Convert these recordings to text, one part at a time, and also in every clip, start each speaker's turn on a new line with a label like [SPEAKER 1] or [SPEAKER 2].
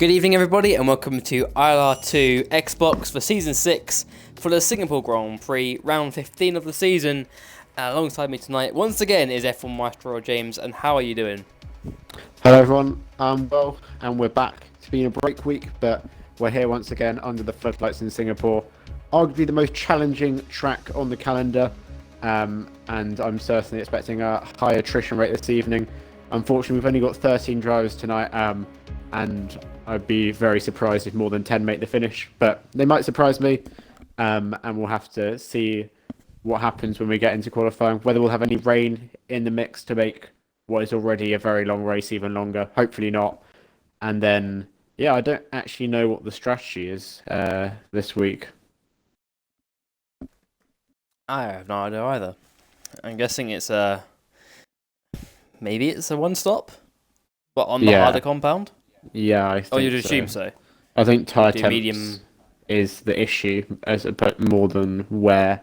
[SPEAKER 1] Good evening, everybody, and welcome to ILR2 Xbox for Season 6 for the Singapore Grand Prix, round 15 of the season. Alongside me tonight, once again, is F1 Maestro James, and how are you doing?
[SPEAKER 2] Hello everyone, I'm well, and we're back. It's been a break week, but we're here once again under the floodlights in Singapore. Arguably the most challenging track on the calendar, and I'm certainly expecting a high attrition rate this evening. Unfortunately, we've only got 13 drivers tonight, and I'd be very surprised if more than 10 make the finish, but they might surprise me, and we'll have to see what happens when we get into qualifying, whether we'll have any rain in the mix to make what is already a very long race even longer. Hopefully not. And then, yeah, I don't actually know what the strategy is this week.
[SPEAKER 1] I have no idea either. I'm guessing it's maybe it's a one-stop, but on the harder compound?
[SPEAKER 2] Yeah, I think
[SPEAKER 1] Oh, you'd assume so.
[SPEAKER 2] I think tyre temps
[SPEAKER 1] medium
[SPEAKER 2] is the issue, as more than where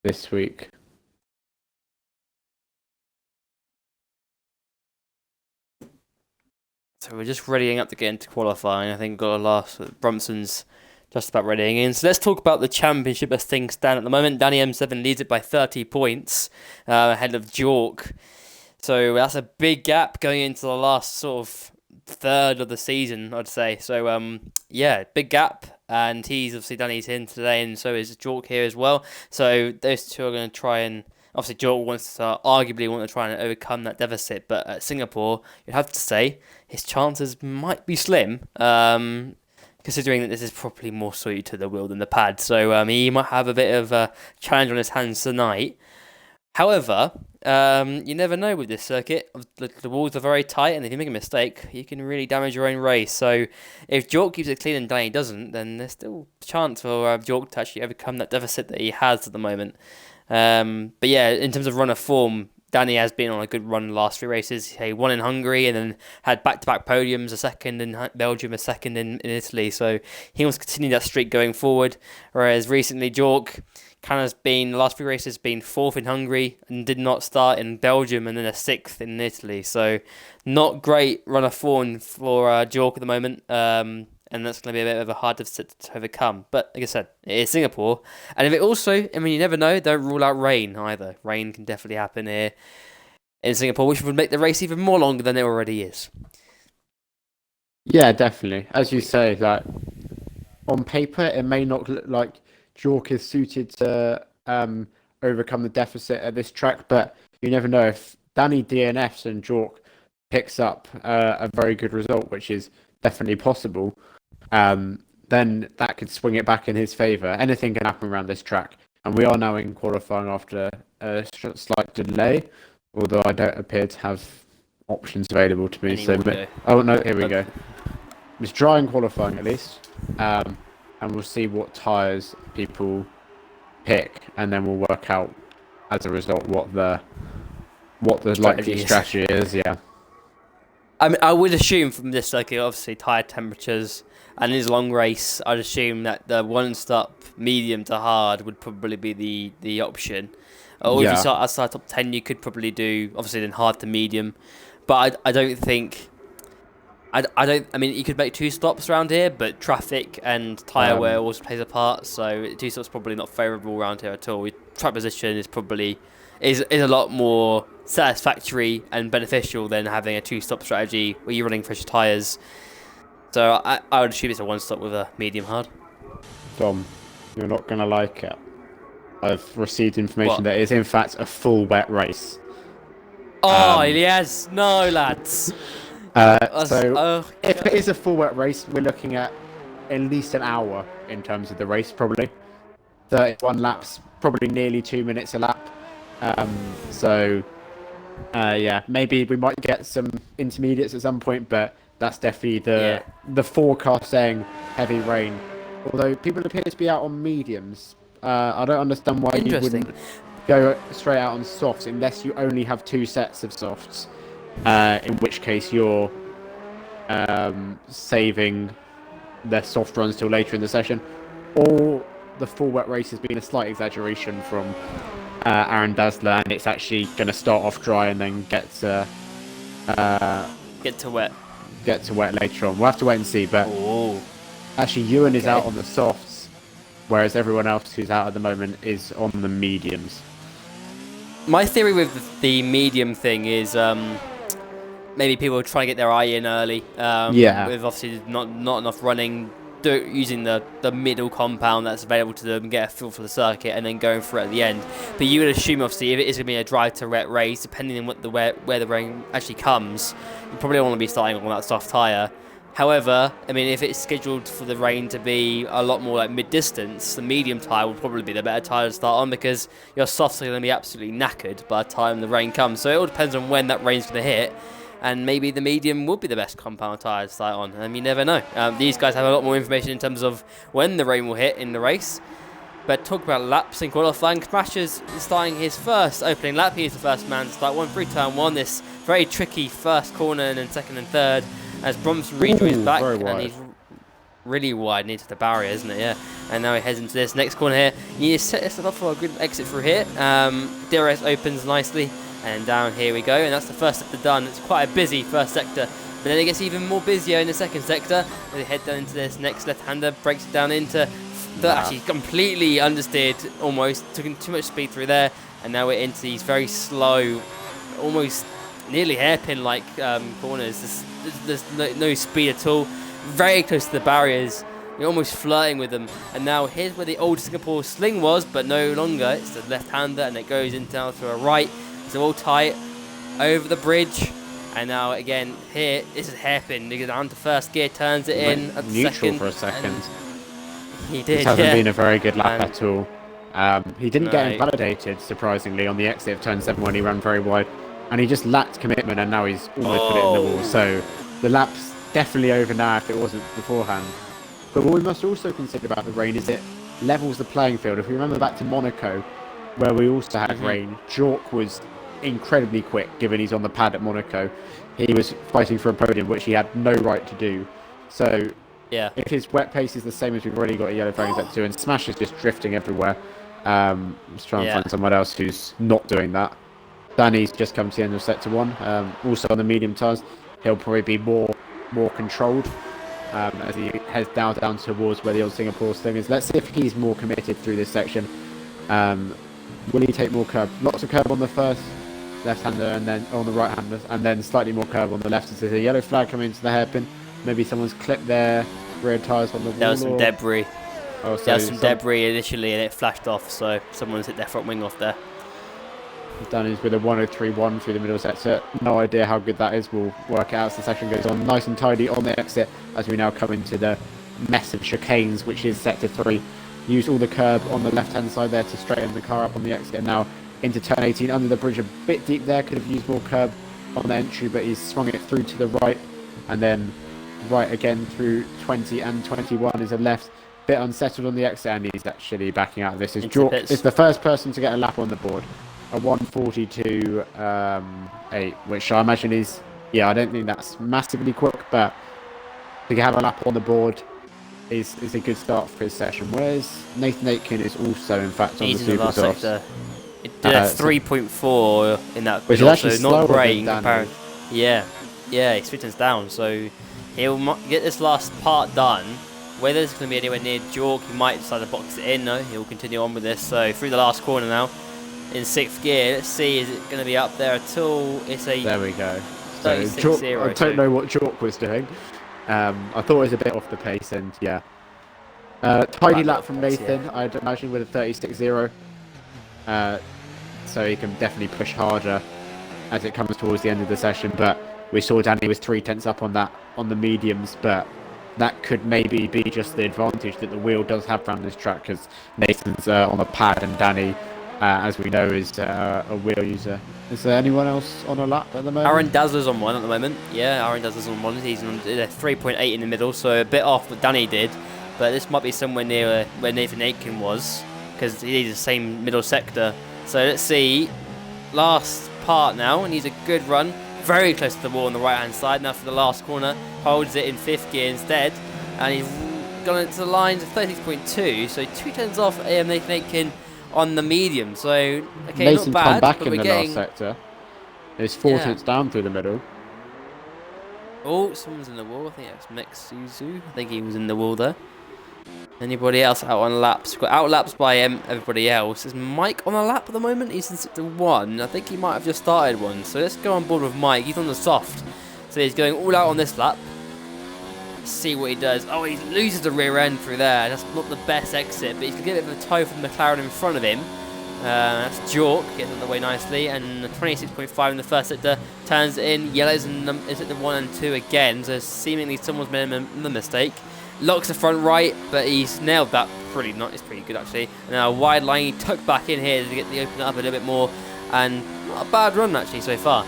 [SPEAKER 2] this week.
[SPEAKER 1] So we're just readying up to get into qualifying. I think got a last. Brumson's just about readying in. So let's talk about the championship as things stand at the moment. Danny M7 leads it by 30 points ahead of Jork. So that's a big gap going into the last sort of third of the season, I'd say. So yeah, big gap. And he's obviously Danny's in today, and so is Jork here as well. So those two are going to try and obviously Jork wants to arguably want to try and overcome that deficit. But at Singapore, you'd have to say his chances might be slim. Considering that this is probably more suited to the wheel than the pad. So he might have a bit of a challenge on his hands tonight. However, you never know with this circuit. The walls are very tight, and if you make a mistake, you can really damage your own race. So if Jork keeps it clean and Danny doesn't, then there's still a chance for Jork to actually overcome that deficit that he has at the moment. But yeah, in terms of runner form, Danny has been on a good run the last three races. He won in Hungary and then had back-to-back podiums, a second in Belgium, a second in Italy. So he wants to continue that streak going forward. Whereas recently, Jork kind of been, the last few races, been fourth in Hungary and did not start in Belgium and then a sixth in Italy. So not great runner form for Jork at the moment. And that's going to be a bit of a hard deficit to overcome. But like I said, it is Singapore. And if it also, I mean, you never know, don't rule out rain either. Rain can definitely happen here in Singapore, which would make the race even more longer than it already is.
[SPEAKER 2] Yeah, definitely. As you say, like on paper, it may not look like Jork is suited to overcome the deficit at this track, but you never know. If Danny DNFs and Jork picks up a very good result, which is definitely possible, then that could swing it back in his favour. Anything can happen around this track, and we are now in qualifying after a slight delay, although I don't appear to have options available to me. Oh no, here we go. It's dry in qualifying at least, and we'll see what tyres people pick, and then we'll work out as a result what the likely strategy is. Yeah.
[SPEAKER 1] I mean, I would assume from this circuit, obviously, tyre temperatures and his long race, I'd assume that the one-stop medium to hard would probably be the option. Or if you start outside top 10, you could probably do, obviously, then hard to medium. But I don't think... I mean, you could make two stops around here, but traffic and tyre wear also plays a part, so two stops probably not favourable around here at all. Track position is probably... is a lot more satisfactory and beneficial than having a two-stop strategy where you're running fresh tyres. So I would assume it's a one-stop with a medium hard.
[SPEAKER 2] Tom, you're not going to like it. I've received information that it is in fact a full wet race.
[SPEAKER 1] Oh, yes. No, lads.
[SPEAKER 2] If it is a full wet race, we're looking at least an hour in terms of the race, probably. 31 laps, probably nearly 2 minutes a lap. Yeah, maybe we might get some intermediates at some point, but that's definitely the forecast saying heavy rain. Although people appear to be out on mediums. I don't understand why you wouldn't go straight out on softs unless you only have two sets of softs. In which case you're saving the soft runs till later in the session. Or the full wet race has been a slight exaggeration from Aaron Dazzler, and it's actually going to start off dry and then get to
[SPEAKER 1] wet.
[SPEAKER 2] get to wet later on. We'll have to wait and see. But
[SPEAKER 1] Oh,
[SPEAKER 2] actually, Ewan is
[SPEAKER 1] okay.
[SPEAKER 2] out on the softs, whereas everyone else who's out at the moment is on the mediums.
[SPEAKER 1] My theory with the medium thing is maybe people try to get their eye in early.
[SPEAKER 2] Yeah.
[SPEAKER 1] With obviously not enough running, using the middle compound that's available to them, get a feel for the circuit, and then going for it at the end. But you would assume, obviously, if it is going to be a drive to wet race, depending on where the rain actually comes, you probably want to be starting on that soft tyre. However, I mean, if it's scheduled for the rain to be a lot more like mid-distance, the medium tyre will probably be the better tyre to start on, because your softs are going to be absolutely knackered by the time the rain comes. So it all depends on when that rain's going to hit, and maybe the medium will be the best compound tyre to start on. You never know. These guys have a lot more information in terms of when the rain will hit in the race. But talk about laps in qualifying. Smasher's starting his first opening lap. He's the first man to start through turn 1. This very tricky first corner, and then second and third, as Bromson rejoins back, and he's really wide into the barrier, isn't it? Yeah. And now he heads into this next corner here. You need to set yourself up for a good exit through here. DRS opens nicely, and down here we go. And that's the first sector done. It's quite a busy first sector, but then it gets even more busier in the second sector. They head down into this next left-hander, breaks it down into actually completely understeered, almost took too much speed through there, and now we're into these very slow, almost nearly hairpin-like corners. There's no speed at all. Very close to the barriers. You're almost flirting with them. And now here's where the old Singapore sling was, but no longer. It's the left-hander, and it goes into down to a right. It's all tight over the bridge. And now again here, this is hairpin. They go down to first gear, turns it in at
[SPEAKER 2] neutral
[SPEAKER 1] second
[SPEAKER 2] for a second.
[SPEAKER 1] He did.
[SPEAKER 2] This hasn't been a very good lap at all. He didn't get
[SPEAKER 1] No.
[SPEAKER 2] invalidated, surprisingly, on the exit of turn 7 when he ran very wide. And he just lacked commitment, and now he's almost put it in the wall. So the lap's definitely over now if it wasn't beforehand. But what we must also consider about the rain is it levels the playing field. If we remember back to Monaco, where we also had rain, Jork was incredibly quick, given he's on the pad at Monaco. He was fighting for a podium, which he had no right to do. So
[SPEAKER 1] Yeah.
[SPEAKER 2] if his wet pace is the same as we've already got a yellow flag set 2, and Smash is just drifting everywhere, let's try and find someone else who's not doing that. Danny's just come to the end of sector 1. Also on the medium tyres, he'll probably be more controlled as he heads down towards where the old Singapore sling is. Let's see if he's more committed through this section. Will he take more curb? Lots of curb on the first left-hander, and then on the right-hander, and then slightly more curb on the left. So there's a yellow flag coming into the hairpin. Maybe someone's clipped their rear tyres on the wall.
[SPEAKER 1] There was some debris.
[SPEAKER 2] Oh, so
[SPEAKER 1] there was some debris initially, and it flashed off, so someone's hit their front wing off there.
[SPEAKER 2] Danny's with a 103.1 through the middle sector. No idea how good that is. We'll work it out as the session goes on. Nice and tidy on the exit as we now come into the mess of chicanes, which is sector 3. Use all the curb on the left-hand side there to straighten the car up on the exit. And now into turn 18, under the bridge, a bit deep there. Could have used more curb on the entry, but he's swung it through to the right, and then right again through 20 and 21 is a left. Bit unsettled on the exit, and he's actually backing out of this. It's the first person to get a lap on the board. A 1:42.8, which I imagine is, I don't think that's massively quick, but to have a lap on the board is a good start for his session. Whereas Nathan Aitken is also, in fact, on
[SPEAKER 1] He's
[SPEAKER 2] the
[SPEAKER 1] in the last
[SPEAKER 2] super
[SPEAKER 1] sector. It did a 3.4 in that
[SPEAKER 2] which is
[SPEAKER 1] middle,
[SPEAKER 2] actually
[SPEAKER 1] so not
[SPEAKER 2] slower
[SPEAKER 1] great in
[SPEAKER 2] than
[SPEAKER 1] comparison. Yeah, he switches down, so he'll get this last part done. Whether it's going to be anywhere near Jork, he might decide to box it in. No, he'll continue on with this. So through the last corner now, in 6th gear. Let's see, is it going to be up there at all? It's a
[SPEAKER 2] There we go. So
[SPEAKER 1] 36.0.
[SPEAKER 2] I don't know what Jork was doing. I thought it was a bit off the pace, and tidy lap from Nathan, I'd imagine, with a 36.0. So he can definitely push harder as it comes towards the end of the session. But we saw Danny was 3/10 up on the mediums, but that could maybe be just the advantage that the wheel does have around this track, because Nathan's on a pad and Danny, as we know, is a wheel user. Is there anyone else on a lap at the moment?
[SPEAKER 1] Aaron Dazzler's on one at the moment. Yeah, Aaron Dazzler's on one. He's on 3.8 in the middle, so a bit off what Danny did. But this might be somewhere near where Nathan Aitken was, because he's the same middle sector. So let's see. Last part now, and he's a good run. Very close to the wall on the right-hand side. Now for the last corner, holds it in 5th gear instead. And he's gone into the lines of 36.2, so 2 turns off Nathan Aitken on the medium. So, okay,
[SPEAKER 2] Nathan
[SPEAKER 1] not bad,
[SPEAKER 2] come back
[SPEAKER 1] but
[SPEAKER 2] in
[SPEAKER 1] we're
[SPEAKER 2] the
[SPEAKER 1] getting...
[SPEAKER 2] last sector. It's 4 tenths down through the middle.
[SPEAKER 1] Oh, someone's in the wall. I think that's Mexuzu. I think he was in the wall there. Anybody else out on laps? Got out laps by everybody else. Is Mike on a lap at the moment? He's in sector 1. I think he might have just started one. So let's go on board with Mike. He's on the soft. So he's going all out on this lap. Let's see what he does. Oh, he loses the rear end through there. That's not the best exit, but he's going to get a bit of a tow from the McLaren in front of him. That's Jork, gets out of the way nicely, and 26.5 in the first sector, turns it in. Yellow's in sector 1 and 2 again, so seemingly someone's made the mistake. Locks the front right, but he's nailed that pretty nice. It's pretty good actually. And now a wide line, he tucked back in here to get the open up a little bit more, and not a bad run actually so far.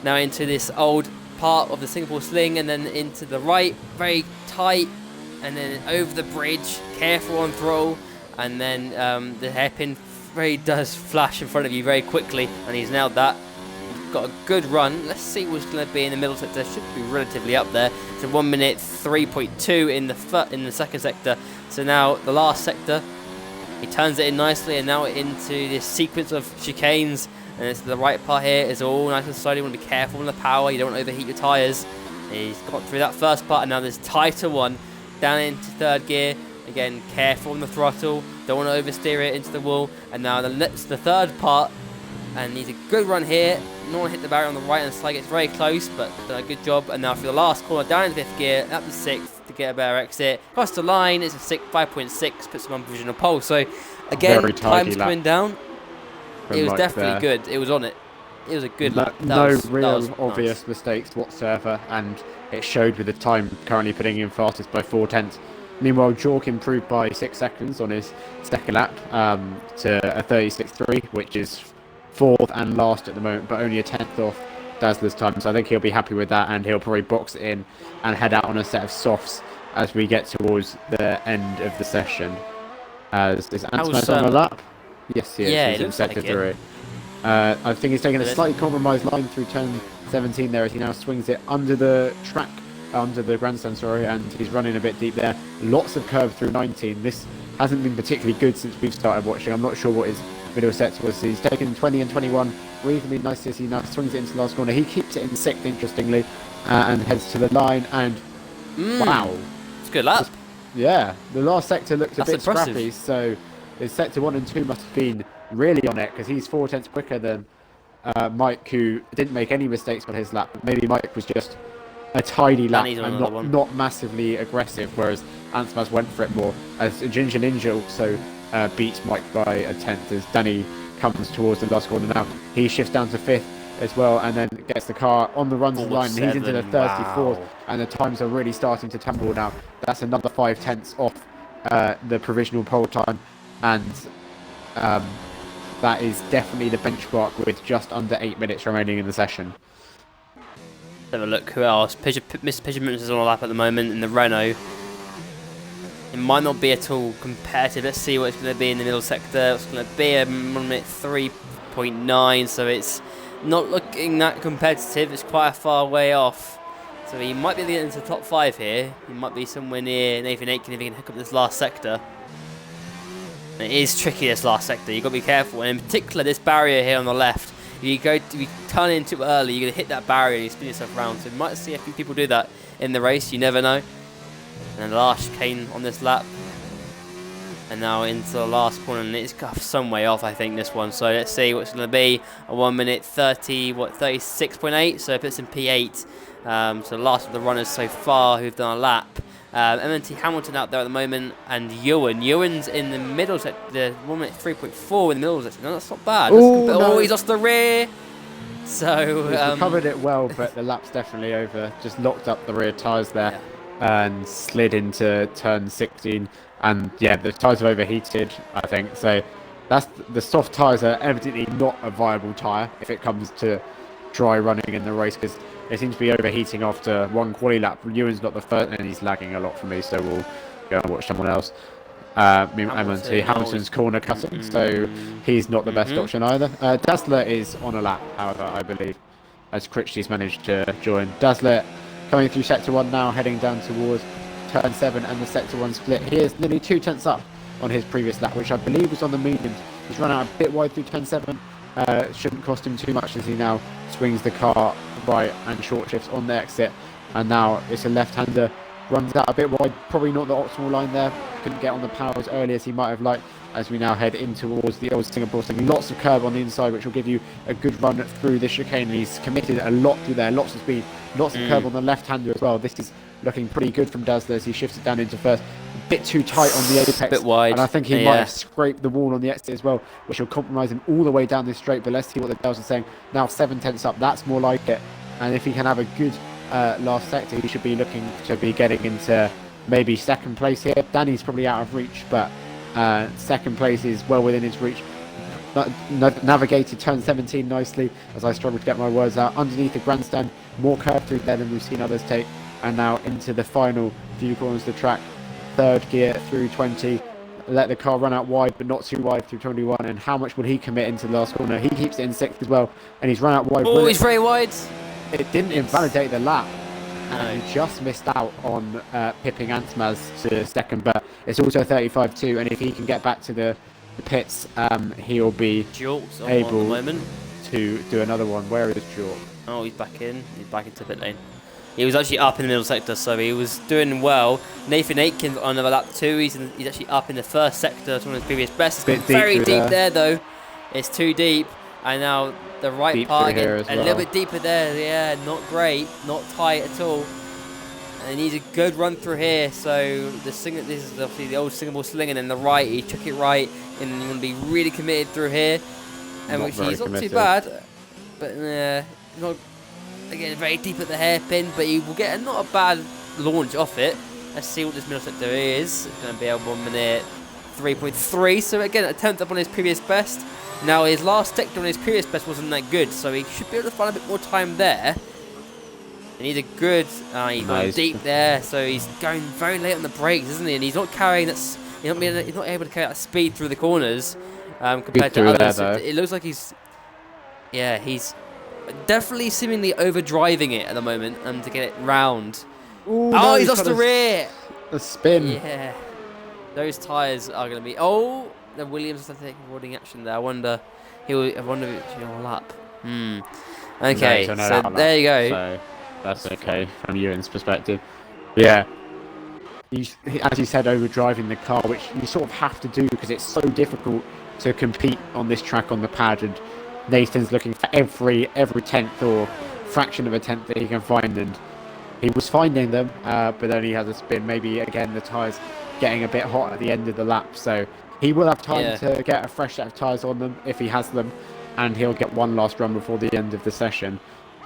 [SPEAKER 1] Now into this old part of the Singapore Sling, and then into the right, very tight, and then over the bridge, careful on throttle, and then the hairpin really does flash in front of you very quickly, and he's nailed that. Got a good run. Let's see what's going to be in the middle sector. Should be relatively up there. It's a 1 minute 3.2 in the second sector. So now the last sector, he turns it in nicely, and now into this sequence of chicanes. And it's the right part here is all nice and slow. You want to be careful on the power. You don't want to overheat your tyres. He's got through that first part, and now there's tighter one down into third gear. Again, careful on the throttle. Don't want to oversteer it into the wall. And now the third part, and needs a good run here. No one hit the barrier on the right hand side. It's very close, but done a good job. And now for the last corner, down into fifth gear, up to sixth to get a better exit. Across the line, it's a 5.6, puts him on provisional pole. So again, time's coming down. It was definitely good. It was on it. It was a good lap.
[SPEAKER 2] No real obvious mistakes whatsoever, and it showed with the time currently putting in fastest by 4/10. Meanwhile, Jork improved by 6 seconds on his second lap to a 36.3, which is fourth and last at the moment, but only a 10th off Dazzler's time. So I think he'll be happy with that, and he'll probably box it in and head out on a set of softs as we get towards the end of the session. Is Antsmas on a lap? Yes, he is.
[SPEAKER 1] Yeah,
[SPEAKER 2] he's
[SPEAKER 1] it
[SPEAKER 2] in
[SPEAKER 1] looks
[SPEAKER 2] sector
[SPEAKER 1] like
[SPEAKER 2] 3. I think he's taking a slightly compromised line through turn 17 there as he now swings it under the track, under the grandstand, sorry, and he's running a bit deep there. Lots of curve through 19. This hasn't been particularly good since we've started watching. I'm not sure what his middle sector was. He's taken 20 and 21 reasonably nicely as he now swings it into the last corner. He keeps it in sixth, interestingly, and heads to the line, and wow.
[SPEAKER 1] It's a good lap.
[SPEAKER 2] Yeah, the last sector looked a bit
[SPEAKER 1] impressive.
[SPEAKER 2] scrappy, so his sector 1 and 2 must have been really on it, because he's 4/10 quicker than Mike, who didn't make any mistakes on his lap. Maybe Mike was just a tidy lap and not massively aggressive, whereas Antsmas went for it more, as Ginger Ninja also beats Mike by a 10th as Danny comes towards the last corner now. He shifts down to 5th as well, and then gets the car on the runs line, and he's into the 34th, and the times are really starting to tumble now. That's another 5/10 off the provisional pole time, and that is definitely the benchmark with just under 8 minutes remaining in the session.
[SPEAKER 1] Have a look who else. Mr. Pidgeot's is on a lap at the moment in the Renault. It might not be at all competitive. Let's see what it's going to be in the middle sector. It's going to be a 1 minute 3.9, so it's not looking that competitive. It's quite a far way off. So he might be getting into the top 5 here. He might be somewhere near Nathan Aitken if he can hook up this last sector. It is tricky, this last sector. You've got to be careful, and in particular this barrier here on the left. If you turn into it early, you're going to hit that barrier and you spin yourself around. So you might see a few people do that in the race. You never know. And then the last chicane on this lap, and now into the last corner, and it's got some way off, I think, this one. So let's see what's going to be a 1 minute 36.8. So it puts in P8. So the last of the runners so far who've done a lap. MNT Hamilton out there at the moment, and Ewan's in the middle sector, the 1 minute 3.4 in the middle sector. No, that's not bad. No. He's lost the rear. So
[SPEAKER 2] he's recovered it well, but the lap's definitely over. Just locked up the rear tyres there, and slid into turn 16. And yeah, the tyres have overheated, I think. So that's the soft tyres are evidently not a viable tyre if it comes to dry running in the race, because they seem to be overheating after one quali lap. Ewan's not the first, and he's lagging a lot for me, so we'll go and watch someone else. Hamilton's corner cutting, so he's not the best option either. Dazzler is on a lap, however, I believe, as Critchley's managed to join. Dazzler coming through sector 1 now, heading down towards turn 7 and the sector 1 split. He is nearly 2/10 up on his previous lap, which I believe was on the mediums. He's run out a bit wide through turn 7. Shouldn't cost him too much as he now swings the car right and short shifts on the exit. And now it's a left-hander, runs out a bit wide, probably not the optimal line there. Couldn't get on the power as early as he might have liked. As we now head in towards the old Singapore Sling, lots of curb on the inside, which will give you a good run through the chicane. And he's committed a lot through there, lots of speed, lots of curb on the left-hander as well. This is looking pretty good from Dazzler as he shifts it down into first. A bit too tight on the apex,
[SPEAKER 1] a bit wide,
[SPEAKER 2] and I think he might have scraped the wall on the exit as well, which will compromise him all the way down this straight. But let's see what the Dells are saying. Now 7/10 up, that's more like it. And if he can have a good last sector, he should be looking to be getting into maybe second place here. Danny's probably out of reach, but second place is well within his reach. Navigated turn 17 nicely as I struggle to get my words out. Underneath the grandstand, more curve through there than we've seen others take. And now into the final few corners of the track. Third gear through 20. Let the car run out wide, but not too wide through 21. And how much will he commit into the last corner? He keeps it in sixth as well, and he's run out wide.
[SPEAKER 1] Oh, he's very wide.
[SPEAKER 2] It didn't invalidate the lap. And he just missed out on pipping Antmaz to second, but it's also 35-2, and if he can get back to the pits, he'll be able to do another one. Where is Jork?
[SPEAKER 1] Oh, he's back in. He's back into pit lane. He was actually up in the middle sector, so he was doing well. Nathan Aitken's on another lap too. He's actually up in the first sector. It's one of his previous best. It's very deep there, though. It's too deep. And now the right
[SPEAKER 2] deep
[SPEAKER 1] part again,
[SPEAKER 2] a
[SPEAKER 1] little bit deeper there. Yeah, not great, not tight at all. And he needs a good run through here. So this is obviously the old Singapore Sling, and then the right, he took it right, and you want to be really committed through here. And which he's not too bad, but not. Again, very deep at the hairpin, but he will get not a bad launch off it. Let's see what this middle sector is. It's going to be a 1 minute 3.3. So again, a tenth up on his previous best. Now his last sector on his previous best wasn't that good, so he should be able to find a bit more time there. And he's a good. He's going deep there, so he's going very late on the brakes, isn't he? And he's not carrying that. He's not able to carry that speed through the corners compared to others. It looks like he's definitely seemingly overdriving it at the moment to get it round.
[SPEAKER 2] Ooh,
[SPEAKER 1] no, he's lost the rear.
[SPEAKER 2] A spin.
[SPEAKER 1] Yeah. Those tyres are going to be... Oh, the Williams, I think, avoiding action there. I wonder if it's on lap. Okay,
[SPEAKER 2] no,
[SPEAKER 1] so there you go.
[SPEAKER 2] So that's okay from Ewan's perspective. Yeah. As you said, overdriving the car, which you sort of have to do because it's so difficult to compete on this track on the pad, and Nathan's looking for every tenth or fraction of a tenth that he can find, and he was finding them, but then he has a spin. Maybe again the tyres getting a bit hot at the end of the lap, so he will have time to get a fresh set of tyres on them if he has them, and he'll get one last run before the end of the session.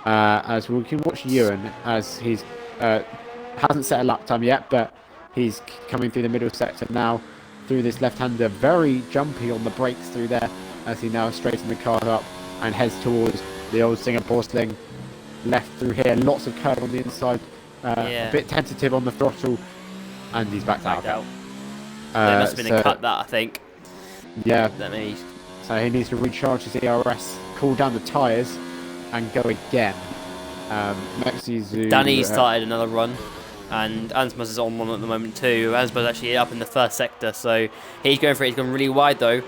[SPEAKER 2] As we can watch Ewan as he's hasn't set a lap time yet, but he's coming through the middle sector now through this left-hander, very jumpy on the brakes through there, as he now straightens the car up and heads towards the old Singapore Sling. Left through here, lots of curve on the inside, a bit tentative on the throttle, and he's backed out.
[SPEAKER 1] There must have been a cut that, I think.
[SPEAKER 2] Yeah.
[SPEAKER 1] That
[SPEAKER 2] so he needs to recharge his ERS, cool down the tyres, and go again.
[SPEAKER 1] Danny started another run, and Ansmas is on one at the moment too. Ansmas actually up in the first sector, so he's going for it. He's gone really wide though.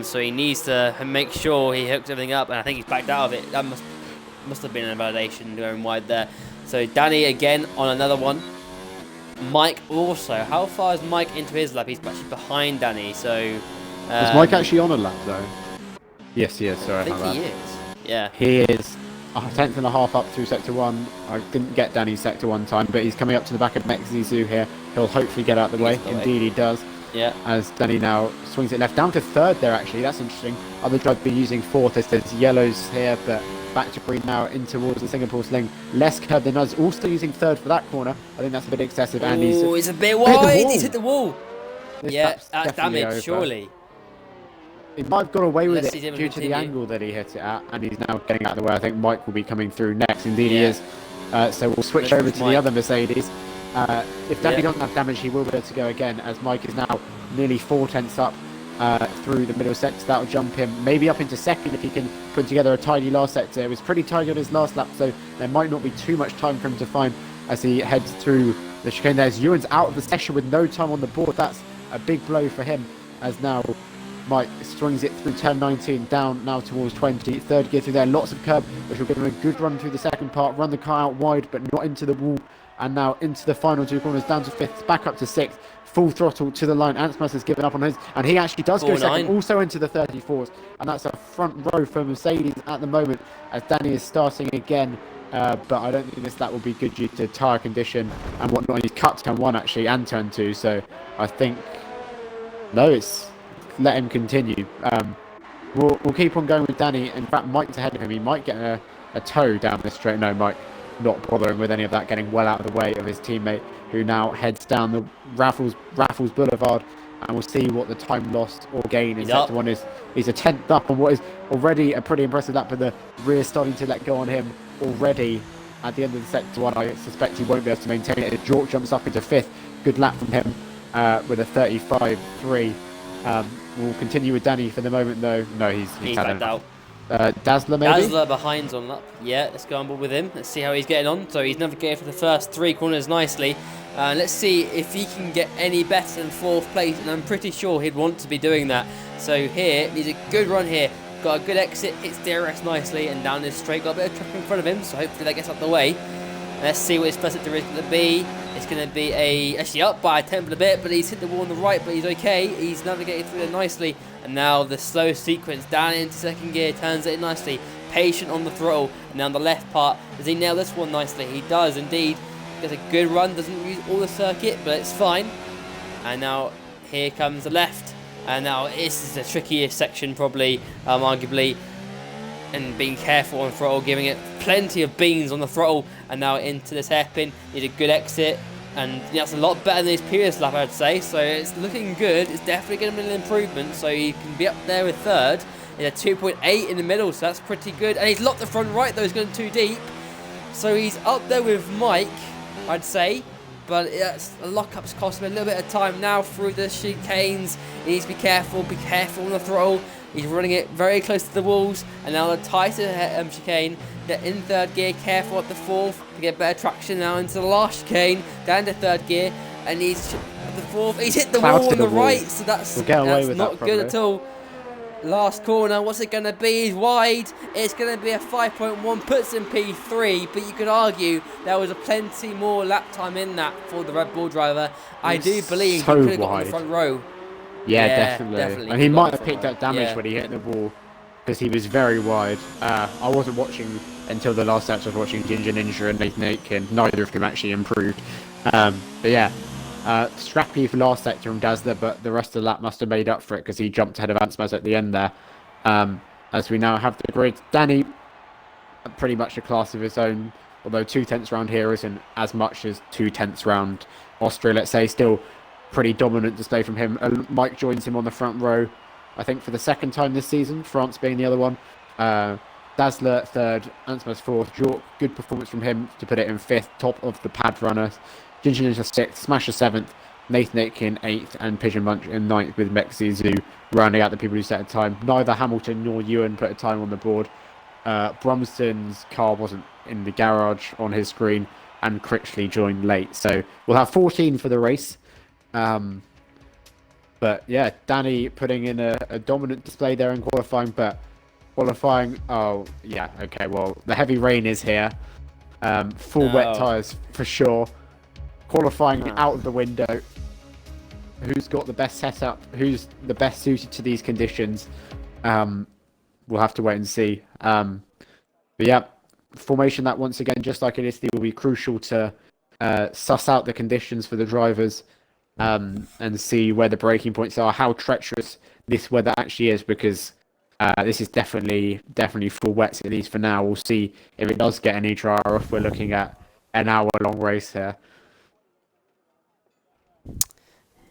[SPEAKER 1] So he needs to make sure he hooks everything up, and I think he's backed out of it. That must have been an invalidation going wide there. So Danny again on another one. Mike also. How far is Mike into his lap? He's actually behind Danny. So
[SPEAKER 2] is Mike actually on a lap though? Yes, he is. Sorry,
[SPEAKER 1] I think he is. Yeah.
[SPEAKER 2] He is a tenth and a half up through sector 1. I didn't get Danny's sector 1 time, but he's coming up to the back of Mexizu here. He'll hopefully get out of the way. Indeed, he does.
[SPEAKER 1] Yeah.
[SPEAKER 2] As Danny now swings it left down to third there, actually. That's interesting. Other drivers be using fourth as there's yellows here, but back to Prix now in towards the Singapore Sling. Less curve than us. Also using third for that corner. I think that's a bit excessive. And
[SPEAKER 1] he's a bit wide. He's hit the wall. That's damage, surely.
[SPEAKER 2] He might have got away with it due to the angle that he hit it at, and he's now getting out of the way. I think Mike will be coming through next. Indeed, he is. So we'll switch over to the other Mercedes. If Danny doesn't have damage, he will be able to go again, as Mike is now nearly 4 tenths up through the middle sector. That'll jump him maybe up into second if he can put together a tidy last sector. It was pretty tidy on his last lap, so there might not be too much time for him to find as he heads through the chicane. There's Ewan's out of the session with no time on the board. That's a big blow for him, as now Mike swings it through turn 19, down now towards 20. Third gear through there, lots of curb, which will give him a good run through the second part. Run the car out wide, but not into the wall. And now into the final two corners, down to 5th, back up to 6th. Full throttle to the line. Ansmas has given up on his, and he actually does go second, also into the 34s. And that's a front row for Mercedes at the moment, as Danny is starting again. But I don't think that will be good due to tyre condition and whatnot. He's cut turn 1 actually and turn 2, so I think no, it's let him continue. We'll keep on going with Danny. In fact, Mike's ahead of him. He might get a tow down this straight. No, Mike not bothering with any of that, getting well out of the way of his teammate, who now heads down the Raffles Boulevard. And we'll see what the time lost or gain in sector 1 is. He's a 10th up on what is already a pretty impressive lap, but the rear starting to let go on him already at the end of the sector 1. I suspect he won't be able to maintain it. Jork jumps up into 5th. Good lap from him with a 35.3. We'll continue with Danny for the moment, though. No, he's
[SPEAKER 1] backed out.
[SPEAKER 2] Dazzler, maybe?
[SPEAKER 1] Dazzler behind on lap. Yeah, let's go on board with him. Let's see how he's getting on. So he's navigated for the first 3 corners nicely. Let's see if he can get any better than 4th place, and I'm pretty sure he'd want to be doing that. So here, he's a good run here. Got a good exit, hits DRS nicely, and down this straight. Got a bit of traffic in front of him, so hopefully that gets up the way. Let's see what his first sector is going to be. It's going to be actually up by a tenth of a bit, but he's hit the wall on the right, but he's okay. He's navigated through it nicely. And now the slow sequence down into second gear, turns it in nicely. Patient on the throttle. And now on the left part, does he nail this one nicely? He does indeed. Gets a good run, doesn't use all the circuit, but it's fine. And now here comes the left. And now this is the trickiest section probably, arguably. And being careful on throttle, giving it plenty of beans on the throttle, and now into this hairpin. Need a good exit, and that's a lot better than his previous lap, I'd say. So it's looking good. It's definitely going to be an improvement. So he can be up there with 3rd. He's a 2.8 in the middle, so that's pretty good. And he's locked the front right though. He's going too deep, so he's up there with Mike, I'd say. But a lock-up's cost him a little bit of time now through the chicanes. He needs to be careful on the throttle. He's running it very close to the walls, and now the tighter chicane. In 3rd gear, careful up the 4th to get better traction now into the last chicane, down to 3rd gear, and he's up the 4th. He's hit the wall on the right, so that's not good at all. Last corner, what's it going to be? He's wide. It's going to be a 5.1, puts in P3, but you could argue there was a plenty more lap time in that for the Red Bull driver. I do believe he could have got on the front row.
[SPEAKER 2] Yeah, definitely. And he might have picked up damage when he hit the wall, because he was very wide. I wasn't watching until the last sector. I was watching Ginger Ninja and Nathan Aitken. Neither of them actually improved. But yeah, scrappy for last sector from Dazzler, but the rest of the lap must have made up for it because he jumped ahead of Ansmas at the end there. As we now have the grid, Danny, pretty much a class of his own, although 2/10 round here isn't as much as 2/10 round Austria, let's say. Still pretty dominant display from him. Mike joins him on the front row, I think for the 2nd time this season, France being the other one. Dazzler 3rd, Ansmas 4th, Jork, good performance from him to put it in 5th, top of the pad runners. Ginger Ninja 6th, Smasher 7th, Nathan Aitken 8th, and Pigeon Munch in 9th, with Mexi Zoo rounding out the people who set a time. Neither Hamilton nor Ewan put a time on the board. Brumston's car wasn't in the garage on his screen, and Critchley joined late. So we'll have 14 for the race. But yeah, Danny putting in a dominant display there in qualifying, but qualifying, oh yeah, okay, well, the heavy rain is here. Full wet tyres for sure. Qualifying out of the window. Who's got the best setup? Who's the best suited to these conditions? We'll have to wait and see. But yeah, formation that once again, just like in Italy, will be crucial to suss out the conditions for the drivers. And see where the breaking points are, how treacherous this weather actually is, because this is definitely full wets, at least for now. We'll see if it does get any drier, or if we're looking at an hour-long race here.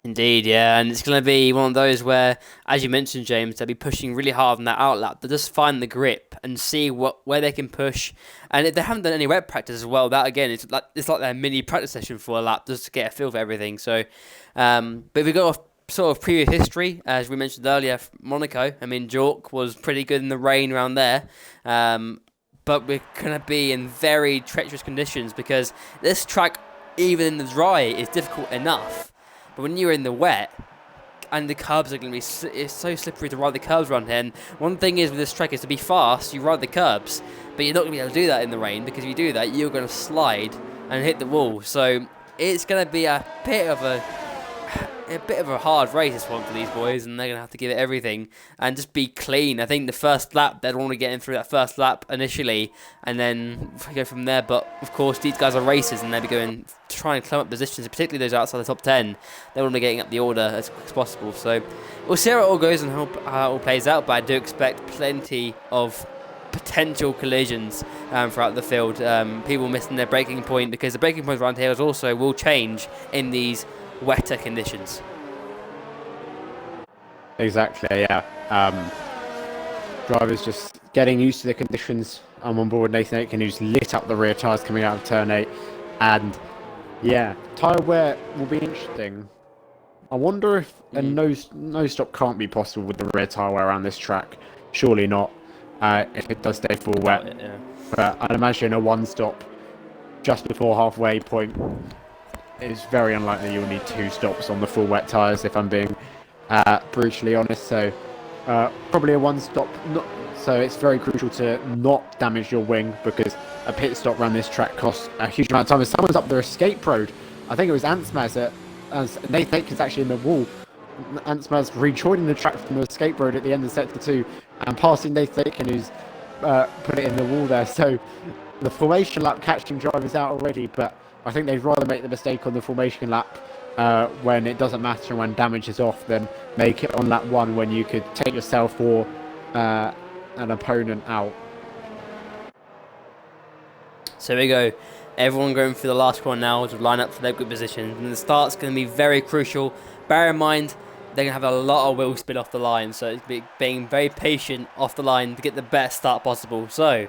[SPEAKER 1] Indeed, yeah, and it's going to be one of those where, as you mentioned, James, they'll be pushing really hard on that outlap. They'll just find the grip and see where they can push. And if they haven't done any wet practice as well, that again, it's like their mini practice session for a lap, just to get a feel for everything. So, but we've got a sort of previous history, as we mentioned earlier, Monaco. I mean, Jork was pretty good in the rain around there. But we're going to be in very treacherous conditions, because this track, even in the dry, is difficult enough. But when you're in the wet, and the curbs are going to be it's so slippery to ride the curbs around here. And one thing is with this track is to be fast, you ride the curbs, but you're not going to be able to do that in the rain, because if you do that, you're going to slide and hit the wall. So it's going to be a bit of a hard race, this one, for these boys, and they're going to have to give it everything and just be clean. I think the first lap, they'd want to get in through that first lap initially and then go from there. But of course, these guys are racers, and they'll be going to try and climb up positions, particularly those outside the top 10. They want to be getting up the order as quick as possible. So we'll see how it all goes and how it all plays out, but I do expect plenty of potential collisions throughout the field. People missing their braking point, because the braking points around here also will change in these wetter conditions.
[SPEAKER 2] Exactly, yeah. Drivers just getting used to the conditions. I'm on board Nathan Aitken, who's lit up the rear tyres coming out of turn 8. And yeah, tyre wear will be interesting. I wonder if a no stop can't be possible with the rear tyre wear around this track. Surely not, if it does stay full wet.
[SPEAKER 1] Yeah.
[SPEAKER 2] But I'd imagine a one stop just before halfway point is very unlikely you'll need 2 stops on the full wet tyres, if I'm being brutally honest. So probably a one stop. So it's very crucial to not damage your wing, because a pit stop around this track costs a huge amount of time. If someone's up their escape road, I think it was Antsmaz, as Nathan Aitken's actually in the wall. Antsmaz rejoining the track from the escape road at the end of sector 2 and passing Nathan Aitken, who's put it in the wall there. So the formation lap catching drivers out already, but I think they'd rather make the mistake on the formation lap when it doesn't matter and when damage is off, than make it on lap 1 when you could take yourself or an opponent out.
[SPEAKER 1] So here we go. Everyone going for the last corner now to line up for their good positions. And the start's going to be very crucial. Bear in mind, they're going to have a lot of wheel spin off the line. So it's being very patient off the line to get the best start possible. So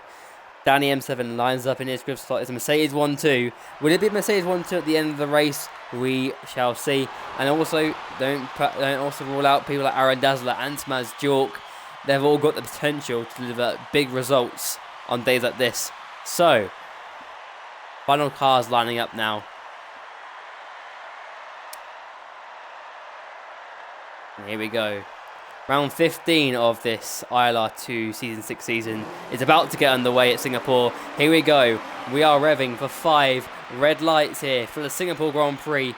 [SPEAKER 1] Danny M7 lines up in his grip slot. It's a Mercedes 1-2. Will it be Mercedes 1-2 at the end of the race? We shall see. And also, don't also rule out people like Aaron Dazzler, Antsmaz, Jork. They've all got the potential to deliver big results on days like this. So final cars lining up now. And here we go. Round 15 of this ILR2 Season 6 season is about to get underway at Singapore. Here we go. We are revving for 5 red lights here for the Singapore Grand Prix.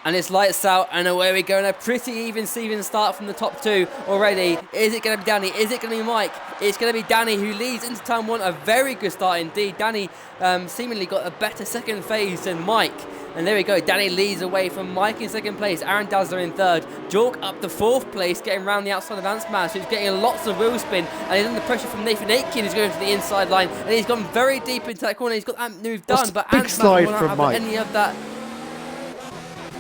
[SPEAKER 1] And it's lights out, and away we go. And a pretty even Steven start from the top 2 already. Is it going to be Danny? Is it going to be Mike? It's going to be Danny who leads into turn 1. A very good start indeed. Danny seemingly got a better second phase than Mike. And there we go. Danny leads away from Mike in second place. Aaron Dazzler in third. Jork up to 4th place, getting round the outside of Antsmaz, who's getting lots of wheel spin. And he's under pressure from Nathan Aitken, who's going to the inside line. And he's gone very deep into that corner. He's got that move done, but Antsmaz will not have any of that.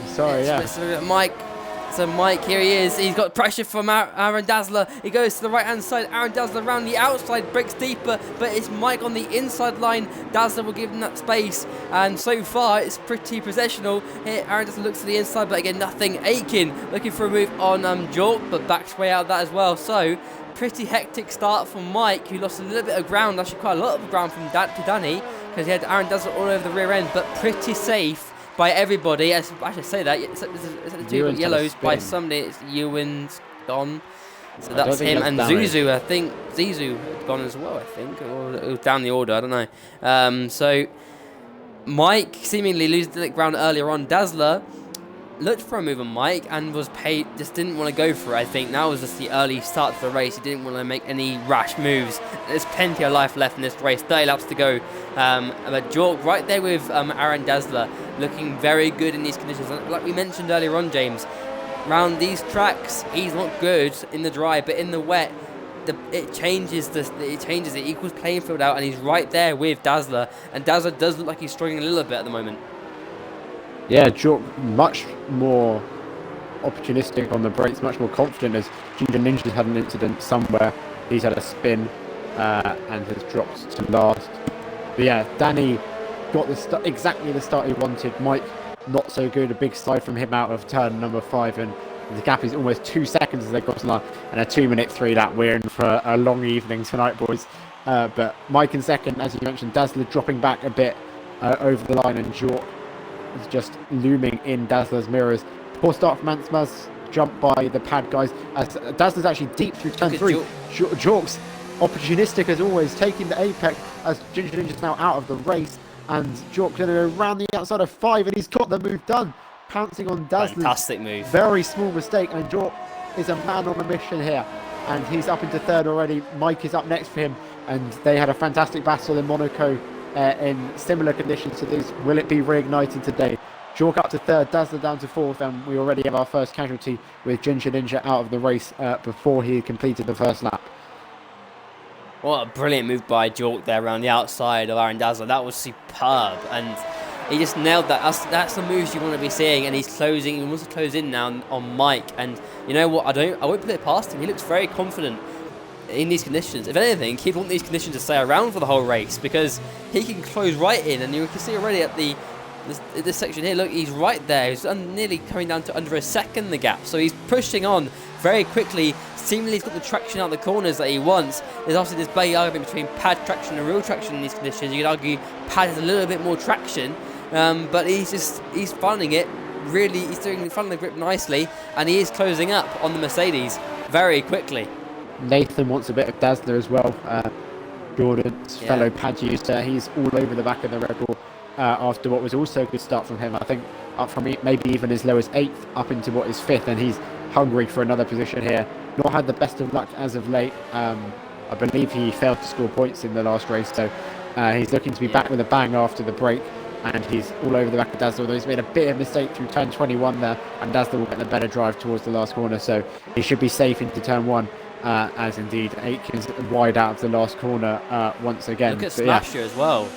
[SPEAKER 2] Sorry, yeah.
[SPEAKER 1] So Mike, here he is. He's got pressure from Aaron Dazzler. He goes to the right-hand side. Aaron Dazzler around the outside, breaks deeper, but it's Mike on the inside line. Dazzler will give him that space, and so far it's pretty possessional. Here, Aaron Dazzler looks to the inside, but again, nothing. Aitken looking for a move on Jork, but backs way out of that as well. So pretty hectic start from Mike, who lost a little bit of ground, actually quite a lot of ground from to Danny, because he had Aaron Dazzler all over the rear end, but pretty safe by everybody. I should say that. It's the 2 yellows by somebody. It's Ewan's gone. So that's him. And Zuzu, I think. Zizu gone as well, I think. Or down the order, I don't know. So Mike seemingly losing the ground earlier on. Dazzler looked for a move on Mike and was paid, just didn't want to go for it, I think. That was just the early start to the race. He didn't want to make any rash moves. There's plenty of life left in this race. 30 laps to go. But Jork right there with Aaron Dazzler, looking very good in these conditions. Like we mentioned earlier on, James, around these tracks, he's not good in the dry, but in the wet, it changes it equals playing field out, and he's right there with Dazzler. And Dazzler does look like he's struggling a little bit at the moment.
[SPEAKER 2] Yeah, Jork much more opportunistic on the brakes, much more confident, as Ginger Ninja's had an incident somewhere. He's had a spin and has dropped to last. But yeah, Danny got exactly the start he wanted. Mike, not so good. A big slide from him out of turn number 5, and the gap is almost 2 seconds as they got to line. And a 2-minute 3 lap. We're in for a long evening tonight, boys. But Mike in second, as you mentioned, Dazzler dropping back a bit over the line, and Jork is just looming in Dazzler's mirrors. Poor start from Ansmaz, jumped by the pad guys. As Dazzler's actually deep through turn 3. Jork's opportunistic as always, taking the apex as Ginger Ninja's now out of the race. And Jork going to go around the outside of 5, and he's got the move done. Pouncing on Dazzler's
[SPEAKER 1] fantastic move. Very
[SPEAKER 2] small mistake, and Jork is a man on a mission here. And he's up into 3rd already. Mike is up next for him, and they had a fantastic battle in Monaco in similar conditions to this. Will it be reignited today? Jork up to 3rd, Dazzler down to 4th, and we already have our first casualty with Ginger Ninja out of the race before he completed the first lap.
[SPEAKER 1] What a brilliant move by Jork there around the outside of Aaron Dazzler. That was superb, and he just nailed that. That's the moves you want to be seeing, and he's closing. He wants to close in now on Mike, and you know what? I won't put it past him. He looks very confident in these conditions. If anything, he'd want these conditions to stay around for the whole race, because he can close right in, and you can see already at this section here. Look, he's right there. He's nearly coming down to under a second the gap, so he's pushing on very quickly. Seemingly he's got the traction out the corners that he wants. There's obviously this big argument between pad traction and real traction in these conditions. You could argue pad has a little bit more traction, but he's finding it really. He's finding the grip nicely, and he is closing up on the Mercedes very quickly.
[SPEAKER 2] Nathan wants a bit of Dazzler as well. Jordan's fellow pad user, he's all over the back of the Red Bull after what was also a good start from him. I think up from maybe even as low as 8th up into what is 5th, and he's hungry for another position here. Not had the best of luck as of late. I believe he failed to score points in the last race, so he's looking to be back with a bang after the break, and he's all over the back of Dazzler, although he's made a bit of mistake through turn 21 there, and Dazzler will get the better drive towards the last corner, so he should be safe into turn 1. As indeed Aitken's wide out of the last corner once again.
[SPEAKER 1] Look at Smasher as well.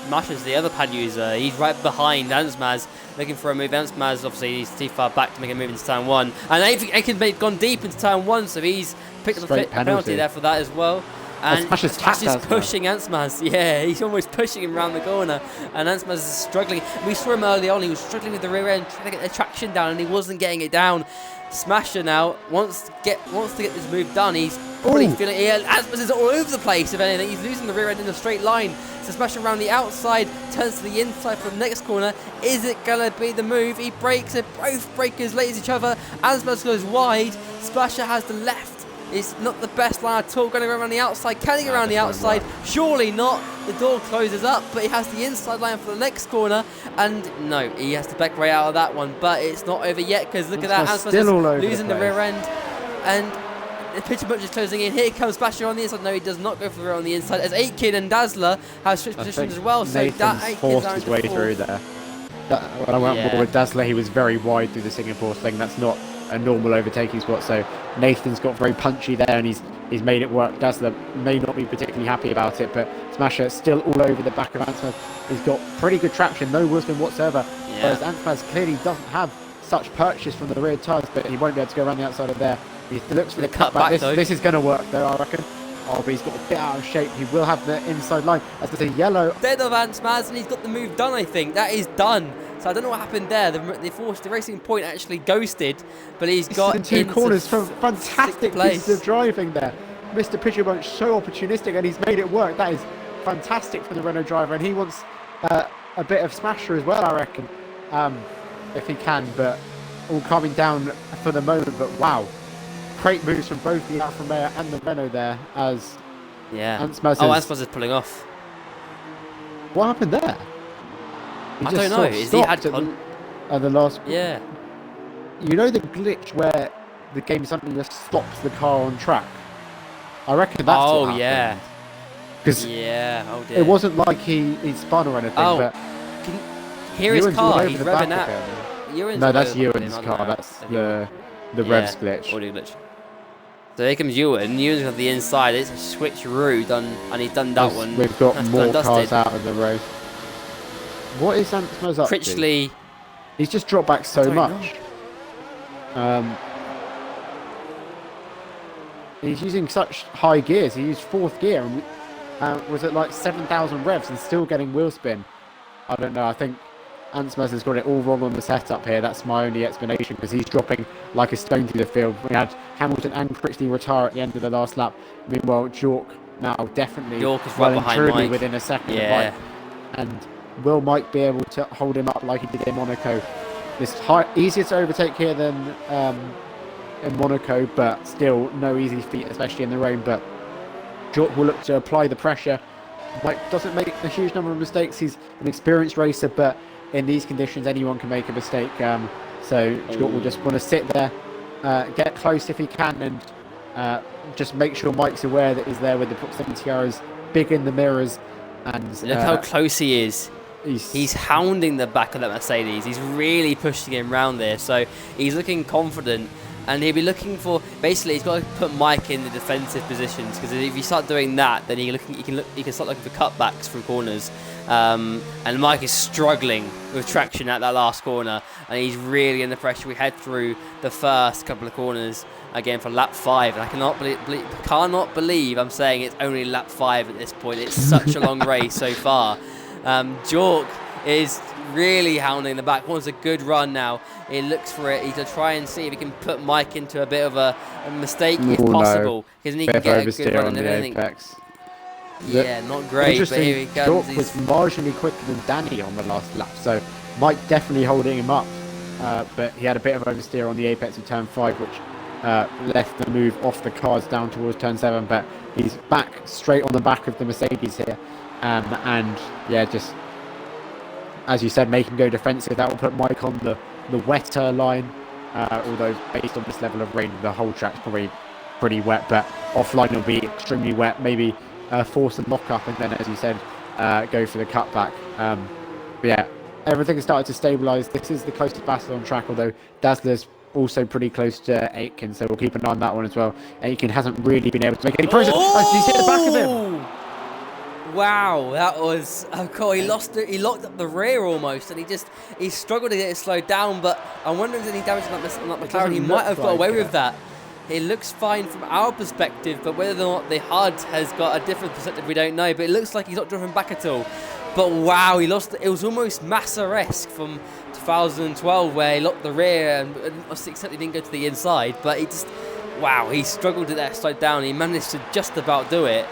[SPEAKER 1] Smasher's the other pad user. He's right behind Ansmaz, looking for a move. Ansmaz obviously he's too far back to make a move into turn 1, and Aitken's gone deep into turn 1, so he's picked up a penalty there for that as well. And Smasher's pushing Ansmaz. Yeah, he's almost pushing him around the corner, and Ansmaz is struggling. We saw him early on. He was struggling with the rear end, trying to get the traction down, and he wasn't getting it down. Smasher now wants to get this move done. He's probably feeling Ansmaz is all over the place. If anything, he's losing the rear end in a straight line. So Smasher around the outside, turns to the inside for the next corner. Is it gonna be the move? He breaks it. Both breakers late as each other. Ansmaz goes wide. Splasher has the left. It's not the best line at all. Going to go around the outside. Can he go around the outside? Surely not. The door closes up, but he has the inside line for the next corner. And no, he has to back right out of that one. But it's not over yet, because look at that. Ansmaz is losing the rear end. And the picture bunch is closing in. Here comes Splasher on the inside. No, he does not go for the rear on the inside, as Aitken and Dazzler have switched positions as well. So that Aitken's
[SPEAKER 2] forced his way through there. When I went with Dazzler, he was very wide through the Singapore thing. That's not a normal overtaking spot, so Nathan's got very punchy there, and he's made it work. Dazzler may not be particularly happy about it, but Smasher still all over the back of Ansmaz. He's got pretty good traction, no wheelspin whatsoever, whereas Ansmaz clearly doesn't have such purchase from the rear tyres, but he won't be able to go around the outside of there. He looks for the cutback. This is going to work though, I reckon. Oh, but he's got a bit out of shape. He will have the inside line as there's a yellow.
[SPEAKER 1] Dead of Ansmaz, and he's got the move done, I think. That is done. So I don't know what happened there. The Racing Point actually ghosted, but he's got
[SPEAKER 2] in two corners from fantastic pieces of driving there. Mr. Pitcherbunch so opportunistic, and he's made it work. That is fantastic from the Renault driver, and he wants a bit of Smasher as well, I reckon, if he can. But all calming down for the moment. But wow, great moves from both the Alfa Romeo and the Renault there. As
[SPEAKER 1] Ansmaz is pulling off.
[SPEAKER 2] What happened there?
[SPEAKER 1] I don't know. Is he had
[SPEAKER 2] the last?
[SPEAKER 1] Yeah.
[SPEAKER 2] You know the glitch where the game suddenly just stops the car on track? I reckon that's what happened.
[SPEAKER 1] Yeah.
[SPEAKER 2] Because it wasn't like he spun or anything. But
[SPEAKER 1] here his car. He's revving out.
[SPEAKER 2] No, that's Ewan's car. That's the revs glitch.
[SPEAKER 1] Audio glitch. So here comes Ewan. Ewan's got the inside. It's a switcheroo done, and he's done that one.
[SPEAKER 2] We've got more cars out of the race. What is Ansmaz up
[SPEAKER 1] Critchley.
[SPEAKER 2] to? He's just dropped back so much. He's using such high gears. He used 4th gear and was at like 7,000 revs and still getting wheel spin. I don't know. I think Ansmaz has got it all wrong on the setup here. That's my only explanation, because he's dropping like a stone through the field. We had Hamilton and Critchley retire at the end of the last lap. Meanwhile, Jork now definitely
[SPEAKER 1] York is right behind Mike.
[SPEAKER 2] within a second of Mike. And will Mike be able to hold him up like he did in Monaco? It's easier to overtake here than in Monaco, but still no easy feat, especially in the rain. But Jork will look to apply the pressure. Mike doesn't make a huge number of mistakes. He's an experienced racer, but in these conditions, anyone can make a mistake. So Jork will just want to sit there, get close if he can, and just make sure Mike's aware that he's there with the proximity arrows big in the mirrors. And
[SPEAKER 1] look how close he is. He's hounding the back of that Mercedes. He's really pushing him round there. So he's looking confident. And he'll be looking for, basically, he's got to put Mike in the defensive positions, because if you start doing that, then he can start looking for cutbacks from corners. And Mike is struggling with traction at that last corner, and he's really under pressure. We head through the first couple of corners again for lap 5, and I cannot believe I'm saying it's only lap 5 at this point. It's such a long race so far. Jork is really hounding the back. Wants a good run now. He looks for it. He's going to try and see if he can put Mike into a bit of a mistake if possible, because then he can get a good run and everything. Yeah, not great, but here he comes.
[SPEAKER 2] Jork was marginally quicker than Danny on the last lap, so Mike definitely holding him up. But he had a bit of oversteer on the apex of turn 5, which left the move off the cars down towards turn 7. But he's back straight on the back of the Mercedes here, and yeah, just as you said, make him go defensive. That will put Mike on the wetter line, although based on this level of rain, the whole track's probably pretty wet, but offline will be extremely wet. Maybe force a lock up, and then, as you said, go for the cutback. But yeah, everything has started to stabilise. This is the closest battle on track, although Dazzler's also pretty close to Aitken, so we'll keep an eye on that one as well. Aitken hasn't really been able to make any progress. Oh, did you see the back of him?
[SPEAKER 1] Wow, that was cool. He locked up the rear almost, and he struggled to get it slowed down. But I wonder if there's any damage on that McLaren. He might have got away with that. It looks fine from our perspective, but whether or not the HUD has got a different perspective, we don't know. But it looks like he's not driven back at all. But wow, he lost. It was almost Massa-esque from 2012, where he locked the rear and except he didn't go to the inside. But he struggled to get that slowed down. He managed to just about do it.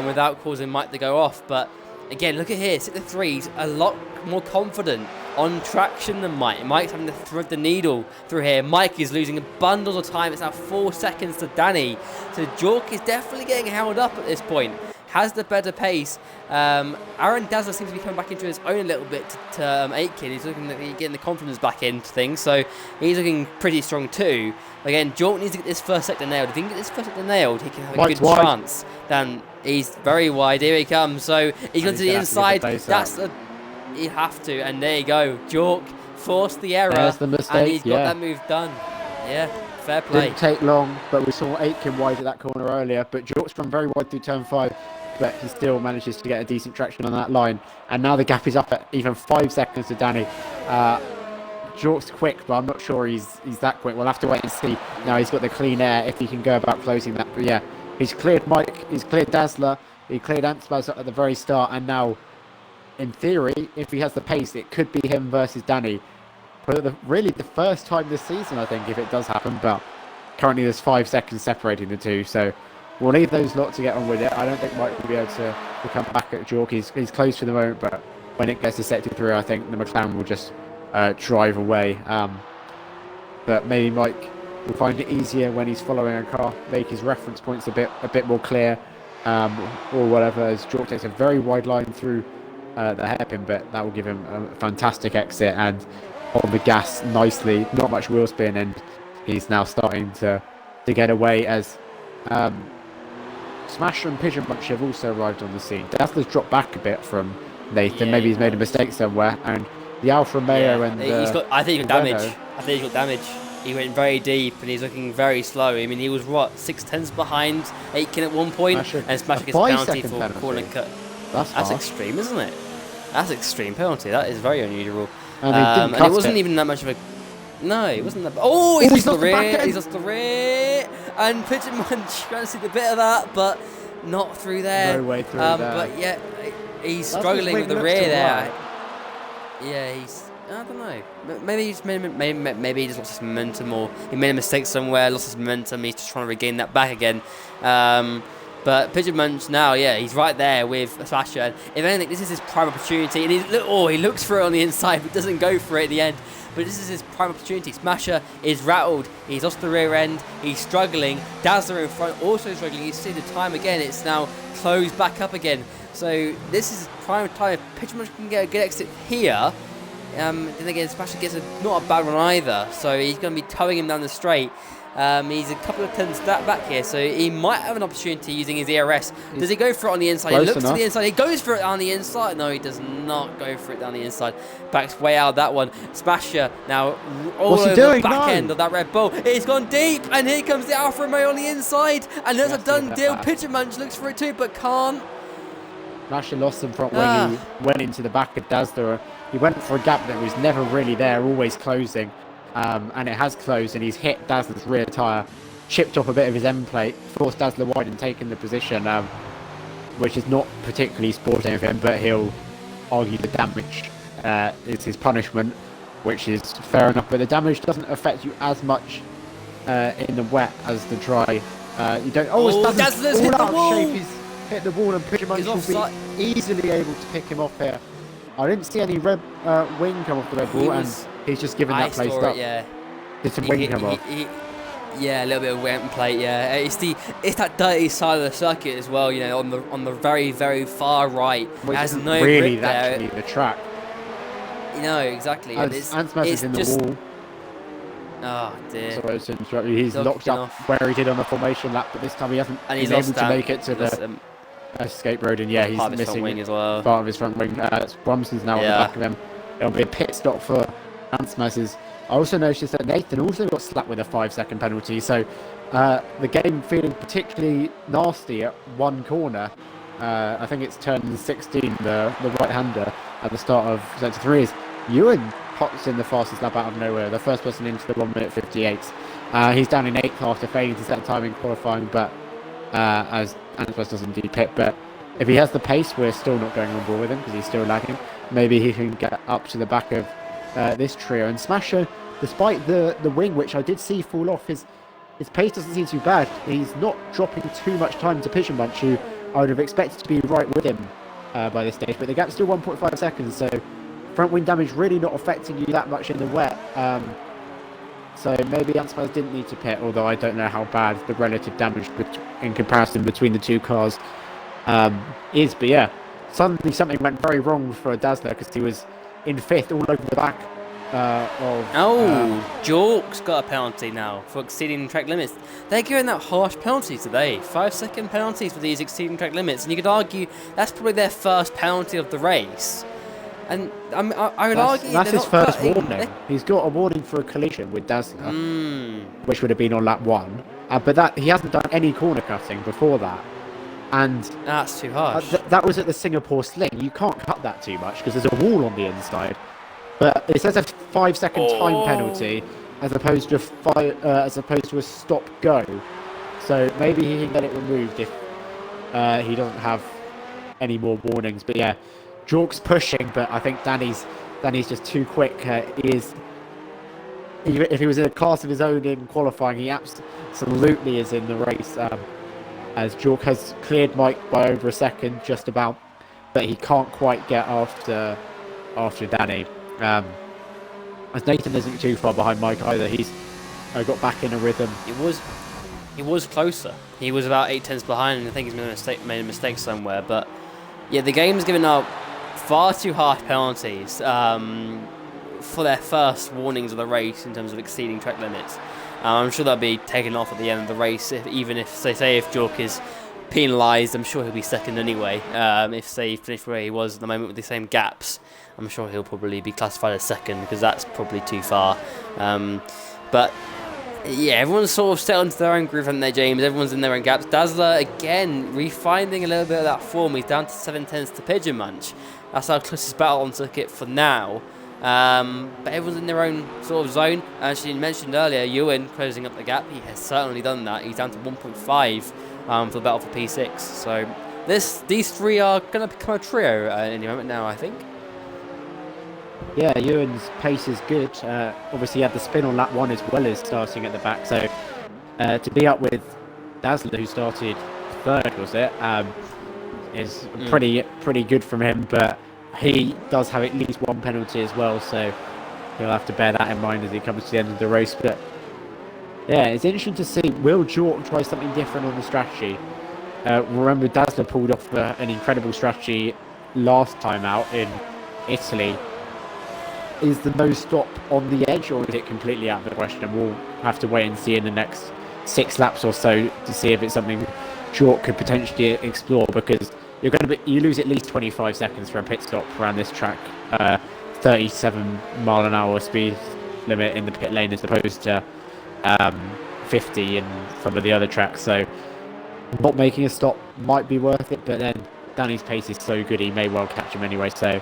[SPEAKER 1] Without causing Mike to go off. But again, look at here, 6-3's a lot more confident on traction than Mike. Mike's having to thread the needle through here. Mike is losing bundles of time. It's now 4 seconds to Danny. So Jork is definitely getting held up at this point. Has the better pace. Aaron Dazzler seems to be coming back into his own a little bit to Aitken. He's looking at getting the confidence back into things, so he's looking pretty strong too. Again, Jork needs to get this first sector nailed. If he can get this first sector nailed, he can have a good chance. Then he's very wide. Here he comes. So he's going to the inside. You have to, and there you go. Jork forced the error.
[SPEAKER 2] There's the mistake,
[SPEAKER 1] and he's got that move done. Yeah. Fair play.
[SPEAKER 2] Didn't take long, but we saw Aitken wide at that corner earlier. But Jork's run very wide through turn 5, but he still manages to get a decent traction on that line. And now the gap is up at even 5 seconds to Danny. Jork's quick, but I'm not sure he's that quick. We'll have to wait and see. Now he's got the clean air if he can go about closing that. But yeah, he's cleared Mike, he's cleared Dazzler, he cleared Antspaz at the very start. And now, in theory, if he has the pace, it could be him versus Danny. But really the first time this season, I think, if it does happen. But currently there's 5 seconds separating the two, so we'll leave those lot to get on with it. I don't think Mike will be able to come back at Jork. He's close for the moment, but when it gets to sector 3, I think the McLaren will just drive away. But maybe Mike will find it easier when he's following a car, make his reference points a bit more clear, or whatever, as Jork takes a very wide line through the hairpin, but that will give him a fantastic exit and on the gas nicely, not much wheel spin, and he's now starting to get away as Smasher and Pigeon Bunch have also arrived on the scene. Dazzler's dropped back a bit from Nathan. Maybe he's made a mistake somewhere, and the Alfa Romeo and
[SPEAKER 1] I think he got damage. I think he got damage. He went very deep and he's looking very slow. I mean, he was what, 6/10 behind Aitken at one point, and Smasher gets a penalty for corner cut. That's extreme, isn't it? That's extreme penalty. That is very unusual. And it wasn't even that much of a. No, it wasn't that. Oh, he's lost the rear. He's lost the rear. And Pigeon Munch trying to see the bit of that, but not through there.
[SPEAKER 2] No way through there.
[SPEAKER 1] But yeah, he's struggling with the rear there. Yeah, I don't know. Maybe he just lost his momentum, or he made a mistake somewhere, lost his momentum. He's just trying to regain that back again. But Pigeon Munch now, yeah, he's right there with Sasha. And if anything, this is his prime opportunity. And he looks for it on the inside, but doesn't go for it at the end. But this is his prime opportunity. Smasher is rattled. He's off the rear end. He's struggling. Dazzler in front also struggling. You see the time again. It's now closed back up again. So this is prime time. If Pigeon Munch can get a good exit here, then again, Smasher gets not a bad one either. So he's going to be towing him down the straight. He's a couple of tenths back here, so he might have an opportunity using his ERS. Does he go for it on the inside? He looks to the inside. He goes for it on the inside. No, he does not go for it down the inside. Backs way out of that one. Smasher now all over the back end of that Red Bull. It's gone deep, and here comes the Alfa Romeo on the inside. And there's a done deal. Pigeon Munch looks for it too, but can't.
[SPEAKER 2] Smasher lost some front when he went into the back of Dazzler. He went for a gap that was never really there, always closing. And it has closed, and he's hit Dazzler's rear tyre, chipped off a bit of his end plate, forced Dazzler wide and taken the position, which is not particularly sporting of him, but he'll argue the damage is his punishment, which is fair enough, but the damage doesn't affect you as much in the wet as the dry. You don't.
[SPEAKER 1] Dazzler's hit the wall!
[SPEAKER 2] He's hit the wall, and Pigeon Munch will be easily able to pick him off here. I didn't see any red wing come off the Red Bull, and he's just given that place up.
[SPEAKER 1] Yeah.
[SPEAKER 2] Did some wing come off?
[SPEAKER 1] Yeah, a little bit of wing plate. Yeah, it's that dirty side of the circuit as well. You know, on the very very far right.
[SPEAKER 2] Which
[SPEAKER 1] has
[SPEAKER 2] isn't
[SPEAKER 1] no
[SPEAKER 2] really
[SPEAKER 1] grip there.
[SPEAKER 2] actually the track.
[SPEAKER 1] You know exactly.
[SPEAKER 2] Ansmas is in the wall.
[SPEAKER 1] Oh dear.
[SPEAKER 2] Sorry, it's interrupted. He's locked up where he did on the formation lap, but this time he hasn't been able to make it to the escape road, and yeah, he's missing
[SPEAKER 1] wing as well.
[SPEAKER 2] Part of his front wing. Bromson's now on the back of him. It'll be a pit stop for Ansmas's. I also noticed that Nathan also got slapped with a 5-second penalty, so the game feeling particularly nasty at one corner. I think it's turn 16, the right-hander at the start of sector 3 is Ewan pots in the fastest lap out of nowhere, the first person into the 1 minute 58. He's down in 8th after failing to set time in qualifying, but as Ansmas doesn't do pit, but if he has the pace, we're still not going on board with him because he's still lagging. Maybe he can get up to the back of this trio. And Smasher, despite the wing, which I did see fall off, his pace doesn't seem too bad. He's not dropping too much time to Pigeon Munch, who I would have expected to be right with him by this stage. But the gap's still 1.5 seconds, so front wing damage really not affecting you that much in the wet. So maybe Ansmas didn't need to pit, although I don't know how bad the relative damage in comparison between the two cars is. But yeah, suddenly something went very wrong for Dazzler because he was in 5th all over the back
[SPEAKER 1] Jork's got a penalty now for exceeding track limits. They're giving that harsh penalty today. 5-second penalties for these exceeding track limits, and you could argue that's probably their first penalty of the race. And I would argue
[SPEAKER 2] that's his first warning. He's got a warning for a collision with Dazzler, which would have been on lap 1. But that he hasn't done any corner cutting before that. And
[SPEAKER 1] that's too harsh.
[SPEAKER 2] That was at the Singapore Sling. You can't cut that too much because there's a wall on the inside. But it says a 5-second time penalty as opposed to a stop go. So maybe he can get it removed if he doesn't have any more warnings. But yeah, Jork's pushing, but I think Danny's just too quick. If he was in a class of his own in qualifying, he absolutely is in the race. As Jork has cleared Mike by over a second, just about, but he can't quite get after Danny. As Nathan isn't too far behind Mike either, he's got back in a rhythm.
[SPEAKER 1] He was closer. He was about 8 tenths behind, and I think he's made a mistake somewhere. But yeah, the game's given up far too harsh penalties for their first warnings of the race in terms of exceeding track limits. I'm sure that'll be taken off at the end of the race, even if say if Jork is penalised. I'm sure he'll be second anyway. If he finished where he was at the moment with the same gaps, I'm sure he'll probably be classified as second because that's probably too far. But yeah, everyone's sort of settled into their own groove, haven't they, James? Everyone's in their own gaps. Dazzler again refinding a little bit of that form. He's down to 7 tenths to Pigeon Munch. That's our closest battle on circuit for now. But everyone's in their own sort of zone. As you mentioned earlier, Ewan closing up the gap. He has certainly done that. He's down to 1.5 for the battle for P6. So these three are going to become a trio at any moment now, I think.
[SPEAKER 2] Yeah, Ewan's pace is good. Obviously, he had the spin on lap 1 as well as starting at the back. So to be up with Dazzler, who started third, was it? Is pretty good from him, but he does have at least one penalty as well, so he'll have to bear that in mind as he comes to the end of the race. But yeah, it's interesting to see, will Jork try something different on the strategy? Remember, Dazzler pulled off an incredible strategy last time out in Italy. Is the no stop on the edge, or is it completely out of the question? And we'll have to wait and see in the next 6 laps or so to see if it's something Jork could potentially explore, because you lose at least 25 seconds for a pit stop around this track. 37 mile an hour speed limit in the pit lane as opposed to 50 in some of the other tracks. So not making a stop might be worth it, but then Danny's pace is so good he may well catch him anyway. So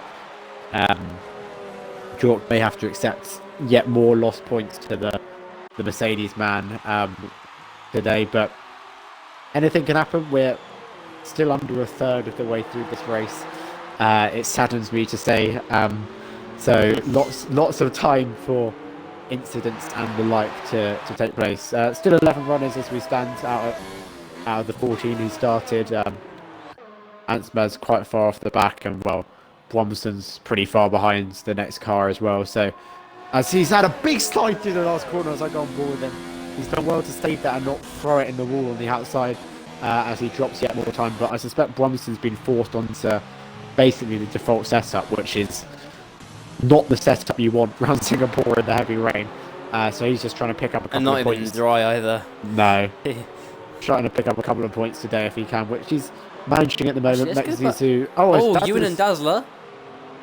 [SPEAKER 2] Jork may have to accept yet more lost points to the Mercedes man today, but anything can happen. We're still under a third of the way through this race. It saddens me to say, so lots of time for incidents and the like to take place. Still 11 runners as we stand out of the 14 who started. Ansmer's quite far off the back, and well, Bromson's pretty far behind the next car as well. So as he's had a big slide through the last corner as I go on board with him, he's done well to save that and not throw it in the wall on the outside as he drops yet more time. But I suspect Bromson's been forced onto basically the default setup, which is not the setup you want around Singapore in the heavy rain. So he's just trying to pick up a couple of points.
[SPEAKER 1] And not even dry either.
[SPEAKER 2] No. Trying to pick up a couple of points today if he can, which he's managing at the moment. Next to
[SPEAKER 1] Ewan and Dazzler.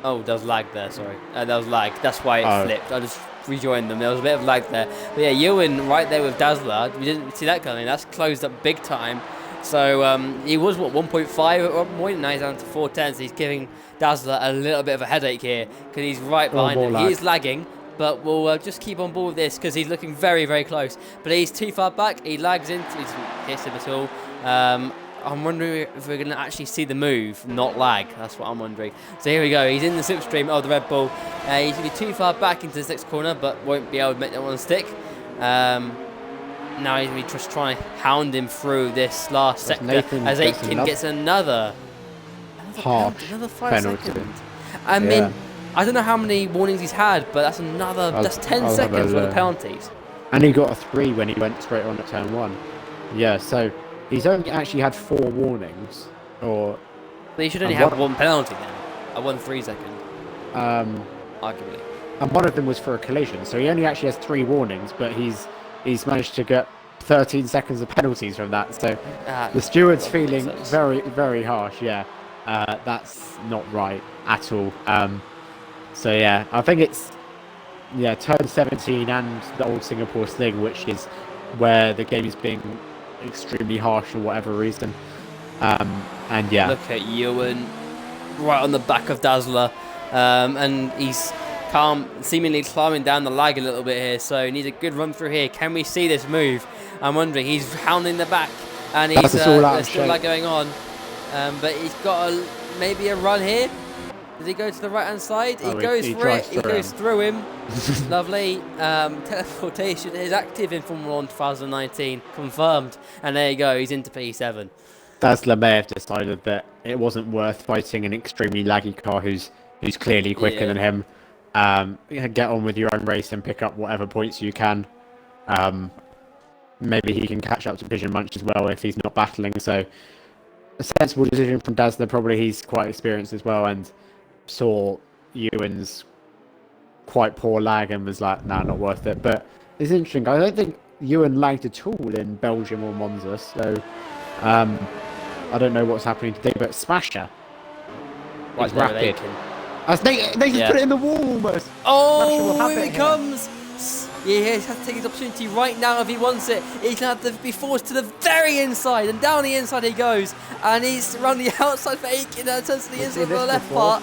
[SPEAKER 1] Oh, there was lag there, sorry. That was lag. That's why it flipped. I just rejoined them. There was a bit of lag there. But yeah, Ewan right there with Dazzler. We didn't see that coming. That's closed up big time. So he was, 1.5 at one point, now he's down to 410. So he's giving Dazzler a little bit of a headache here because he's right behind him. He is lagging, but we'll just keep on board with this because he's looking very, very close. But he's too far back. He lags into, he doesn't hit him at all. I'm wondering if we're going to actually see the move, not lag. That's what I'm wondering. So here we go. He's in the slipstream of the Red Bull. He's going to be too far back into this next corner, but won't be able to make that one stick. Now he's going to be just trying to hound him through this last sector as Aitken gets another harsh another 5
[SPEAKER 2] penalty.
[SPEAKER 1] seconds. I mean, I don't know how many warnings he's had, but that's that's 10 seconds for the penalties.
[SPEAKER 2] And he got a 3 when he went straight on at turn 1. Yeah, so he's only actually had 4 warnings, or
[SPEAKER 1] he should only have 1 penalty then. A 1-3 second. Arguably.
[SPEAKER 2] And one of them was for a collision, so he only actually has 3 warnings, but he's managed to get 13 seconds of penalties from that. So the steward's feeling very, very harsh. Yeah, that's not right at all. So yeah, I think it's turn 17 and the old Singapore sling, which is where the game is being extremely harsh for whatever reason. And yeah,
[SPEAKER 1] look at Ewan right on the back of Dazzler, and he's seemingly climbing down the lag a little bit here, so he needs a good run through here. Can we see this move? I'm wondering. He's hounding the back, and there's still lag going on, but he's got maybe a run here. Does he go to the right hand side? He goes for it. He goes through him. Lovely. Teleportation is active in Formula 1 2019, confirmed, and there you go. He's into P7.
[SPEAKER 2] Dazzler may have decided that it wasn't worth fighting an extremely laggy car who's clearly quicker than him. Get on with your own race and pick up whatever points you can. Maybe he can catch up to Pigeon Munch as well if he's not battling. So a sensible decision from Dazzler. Probably he's quite experienced as well and saw Ewan's quite poor lag and was like, nah, not worth it. But it's interesting. I don't think Ewan lagged at all in Belgium or Monza. So I don't know what's happening today. But Smasher is rapid. As they just put it in the wall almost.
[SPEAKER 1] Oh, here he comes. Yeah, he has to take his opportunity right now if he wants it. He's going to have to be forced to the very inside, and down the inside he goes. And he's around the outside for Aitken, and turns to the inside for the left part.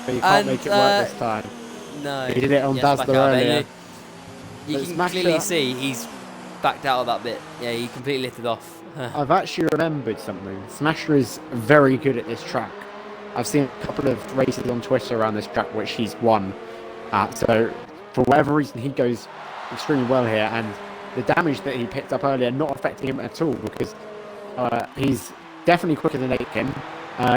[SPEAKER 2] But you can't make it work this time.
[SPEAKER 1] No.
[SPEAKER 2] He did it on Dazzler earlier.
[SPEAKER 1] You can clearly see he's backed out of that bit. Yeah, he completely lifted off.
[SPEAKER 2] I've actually remembered something. Smasher is very good at this track. I've seen a couple of races on Twitter around this track which he's won at. So for whatever reason he goes extremely well here, and the damage that he picked up earlier not affecting him at all because he's definitely quicker than Aitken.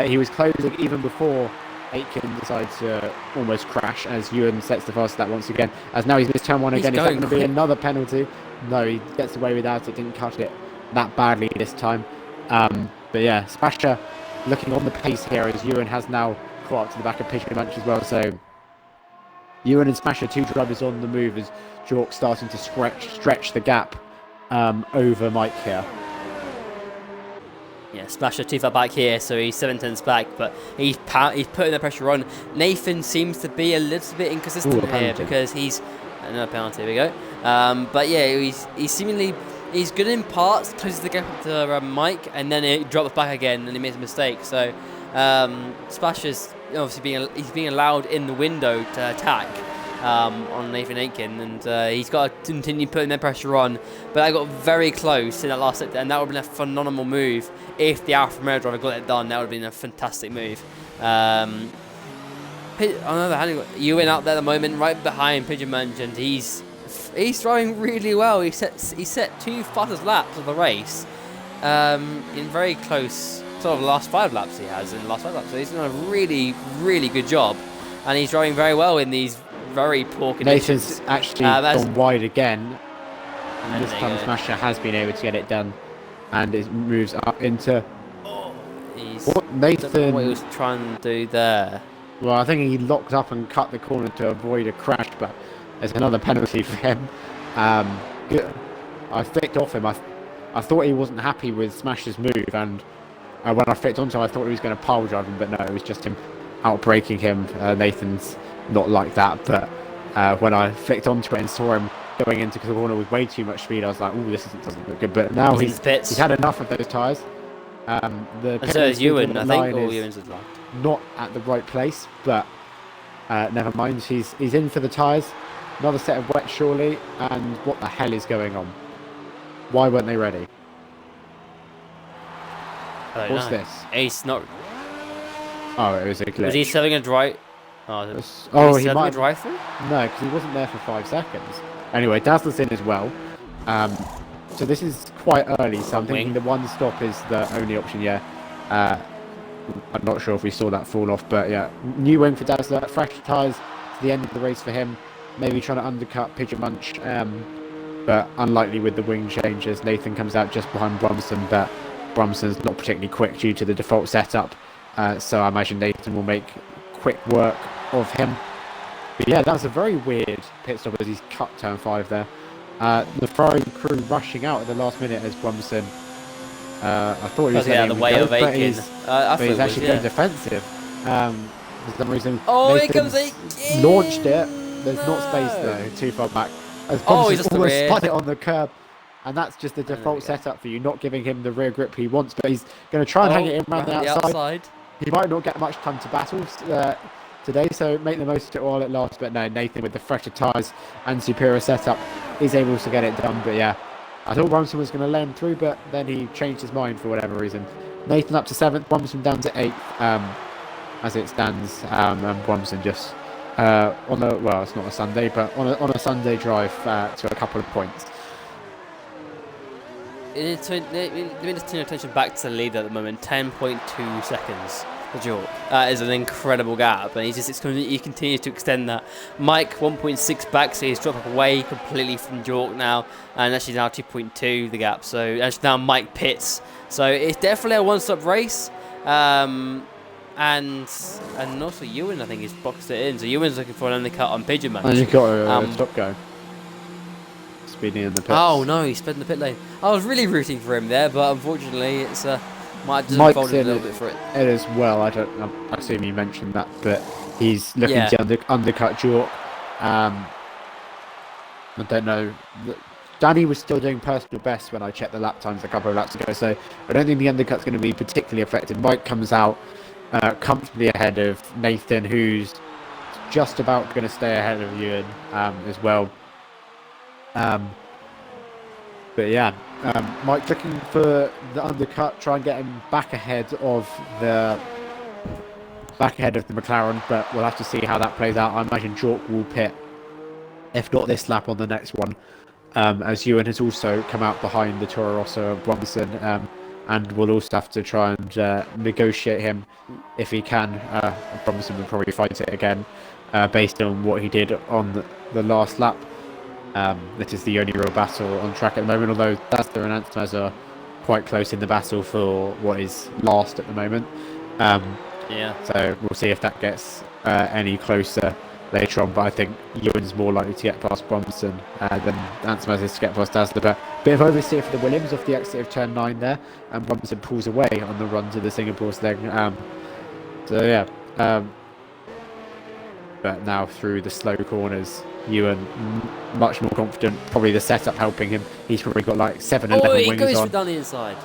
[SPEAKER 2] He was closing even before Aitken decides to almost crash as Ewan sets the fast lap once again. As now he's missed turn 1 again. Is that going to be another penalty? No, he gets away without it. Didn't cut it that badly this time. But yeah, Spasher looking on the pace here as Ewan has now caught up to the back of Pigeon Munch as well. So Ewan and Spasher, 2 drivers on the move as Jork starting to stretch the gap over Mike here.
[SPEAKER 1] Yeah, Splasher 2 far back here, so he's 7 tenths back, but he's putting the pressure on. Nathan seems to be a little bit inconsistent here because he's another penalty. Here we go. But yeah, he's good in parts, closes the gap to Mike, and then it drops back again, and he makes a mistake. So Splasher's obviously being allowed in the window to attack on Nathan Aitken, and he's got to continue putting their pressure on. But I got very close in that last sector, and that would have been a phenomenal move if the Alfa Romeo driver got it done. That would have been a fantastic move. On the other hand, Ewan out there at the moment, right behind Pigeon Munch, and he's driving really well. He set 2 fastest laps of the race in very close sort of last 5 laps he has in the last 5 laps. So he's done a really, really good job, and he's driving very well in these very poor conditions.
[SPEAKER 2] Nathan's actually gone wide again, and this time Smasher has been able to get it done, and it moves up into Nathan.
[SPEAKER 1] What he was trying to do there.
[SPEAKER 2] Well, I think he locked up and cut the corner to avoid a crash, but there's another penalty for him. I flicked off him. I thought he wasn't happy with Smasher's move, and when I flicked onto him, I thought he was going to pile drive him, but no, it was just him outbraking him. Nathan's not like that, but when I flicked onto it and saw him going into the corner with way too much speed, I was like, "Oh, this doesn't look good." But now he's had enough of those tyres.
[SPEAKER 1] And so is Ewan, I think, or Ewan's is
[SPEAKER 2] not at the right place, but never mind. He's in for the tyres. Another set of wet, surely. And what the hell is going on? Why weren't they ready? What's this?
[SPEAKER 1] He's not.
[SPEAKER 2] Oh, it was a glitch.
[SPEAKER 1] Was he having a drive?
[SPEAKER 2] He might
[SPEAKER 1] have drive through?
[SPEAKER 2] No, because he wasn't there for 5 seconds. Anyway, Dazzler's in as well. So this is quite early, so I'm thinking the one stop is the only option. Yeah. I'm not sure if we saw that fall off, but yeah, new wing for Dazzler. Fresh tyres to the end of the race for him. Maybe trying to undercut Pigeon Munch, but unlikely with the wing changes. Nathan comes out just behind Bromson, but Bromson's not particularly quick due to the default setup. So I imagine Nathan will make quick work of him. But yeah, that's a very weird pit stop as he's cut turn 5 there. The Ferrari crew rushing out at the last minute as Bromson. I thought he was
[SPEAKER 1] out of the way of Aitken.
[SPEAKER 2] But he's actually going defensive. For some reason,
[SPEAKER 1] here comes Aitken!
[SPEAKER 2] Launched it. There's not space though, too far back. As Bromson's almost spun it on the curb. And that's just the default setup for you, not giving him the rear grip he wants. But he's going to try and hang it in around the outside. He might not get much time to battle today, so make the most of it while it lasts. But no, Nathan with the fresher tyres and superior setup is able to get it done. But yeah, I thought Bromson was going to lay him through, but then he changed his mind for whatever reason. Nathan up to 7th, Bromson down to 8th as it stands. And Bromson just it's not a Sunday, but on a Sunday drive to a couple of points.
[SPEAKER 1] Let me just turn your attention back to the leader at the moment. 10.2 seconds for Jork. That is an incredible gap, and he continues to extend that. Mike 1.6 back, so he's dropped away completely from Jork now, and actually now 2.2 the gap. So actually now Mike pits. So it's definitely a one-stop race. And also Ewan, I think, he's boxed it in. So Ewan's looking for an undercut on Pigeon Munch.
[SPEAKER 2] And you've got a stop go. Speeding in the pits.
[SPEAKER 1] Oh no, he's sped in the pit lane. I was really rooting for him there, but unfortunately it's might have just folded a little bit for it.
[SPEAKER 2] It as well. I assume you mentioned that, but he's looking to undercut Jork. I don't know. Danny was still doing personal best when I checked the lap times a couple of laps ago, so I don't think the undercut's going to be particularly effective. Mike comes out comfortably ahead of Nathan, who's just about going to stay ahead of Ewan as well. But yeah, Mike looking for the undercut, try and get him back ahead of the McLaren, but we'll have to see how that plays out. I imagine Jork will pit, if not this lap, on the next one, as Ewan has also come out behind the Toro Rosso of Bromson. and we'll also have to try and negotiate him if he can. Robinson will probably fight it again based on what he did on the last lap. This is the only real battle on track at the moment, although Dazzler and Antsmaz are quite close in the battle for what is last at the moment. So we'll see if that gets any closer later on, but I think Ewan's more likely to get past Bromson than Antsmaz is to get past Dazzler. But a bit of oversteer for the Williams off the exit of turn 9 there, and Bromson pulls away on the run to the Singapore leg. But now through the slow corners, Ewan much more confident. Probably the setup helping him. He's probably got like 7-11 wings
[SPEAKER 1] goes
[SPEAKER 2] on.
[SPEAKER 1] down the inside.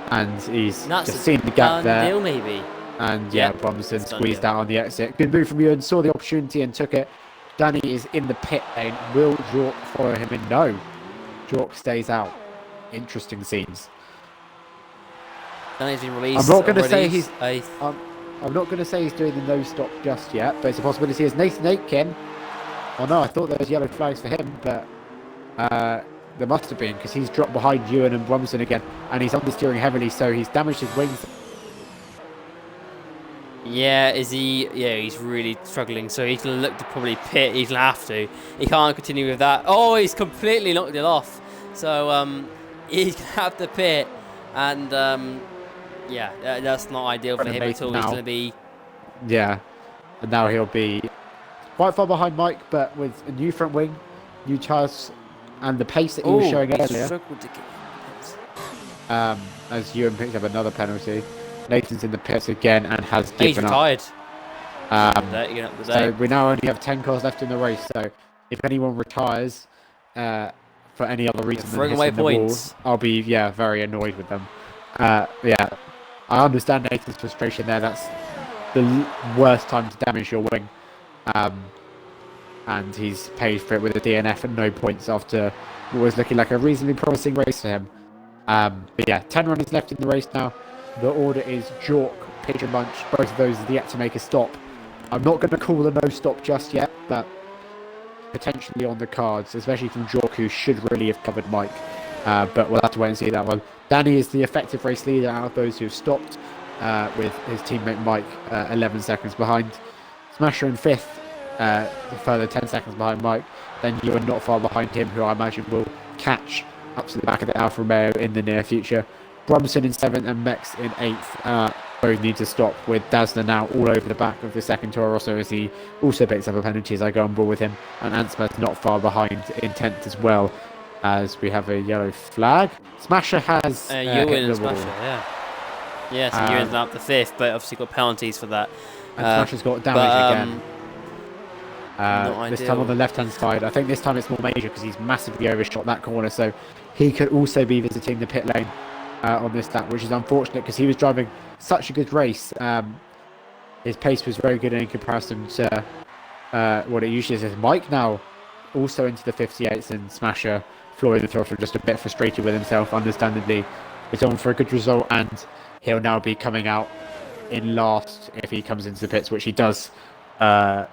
[SPEAKER 2] And he's just seen the gap there.
[SPEAKER 1] Deal, maybe.
[SPEAKER 2] And Bromson squeezed out on the exit. Good move from Ewan. Saw the opportunity and took it. Danny is in the pit lane. Will Jork follow him in? No. Jork stays out. Interesting scenes.
[SPEAKER 1] Danny's been released.
[SPEAKER 2] I'm not going to say he's. I'm not going to say he's doing the no stop just yet, but it's a possibility. Is Nathan Aitken? Oh no, I thought there was yellow flags for him, but there must have been, because he's dropped behind Ewan and Bromson again, and he's understeering heavily, so he's damaged his wings.
[SPEAKER 1] Yeah, is he? Yeah, he's really struggling, so he's going to look to probably pit. He's going to have to. He can't continue with that. Oh, he's completely knocked it off. So he's going to have to pit, and that's not ideal for him at all. He's going to be...
[SPEAKER 2] Yeah, and now he'll be quite far behind Mike, but with a new front wing, new tyres, and the pace that he was showing earlier. As Ewan picks up another penalty. Nathan's in the pits again and has given up. So we now only have 10 cars left in the race, so if anyone retires for any other reason than hitting the wall, I'll be very annoyed with them. I understand Nathan's frustration there. That's the worst time to damage your wing. And he's paid for it with a DNF and no points after what was looking like a reasonably promising race for him. 10 runners left in the race now. The order is Jork, Pigeon Munch. Both of those are yet to make a stop. I'm not going to call the no stop just yet, but potentially on the cards, especially from Jork, who should really have covered Mike. But we'll have to wait and see that one. Danny is the effective race leader out of those who've stopped, with his teammate Mike 11 seconds behind. Smasher in 5th, a further 10 seconds behind Mike. Then you are not far behind him, who I imagine will catch up to the back of the Alfa Romeo in the near future. Bromson in 7th and Mex in 8th. Both need to stop, with Dazzler now all over the back of the second Toro Rosso as he also picks up a penalty as I go on board with him. And Antsmaz not far behind in 10th as well, as we have a yellow flag. Smasher has
[SPEAKER 1] Ewan and Smasher, so Ewan's now up to 5th, but obviously got penalties for that.
[SPEAKER 2] And Smasher's got damage again. This time on the left-hand side. I think this time it's more major because he's massively overshot that corner, so he could also be visiting the pit lane on this lap, which is unfortunate because he was driving such a good race. His pace was very good in comparison to what it usually is. Mike now also into the 58s, and Smasher flooring the throttle, just a bit frustrated with himself, understandably. He's on for a good result, and he'll now be coming out in last if he comes into the pits, which he does not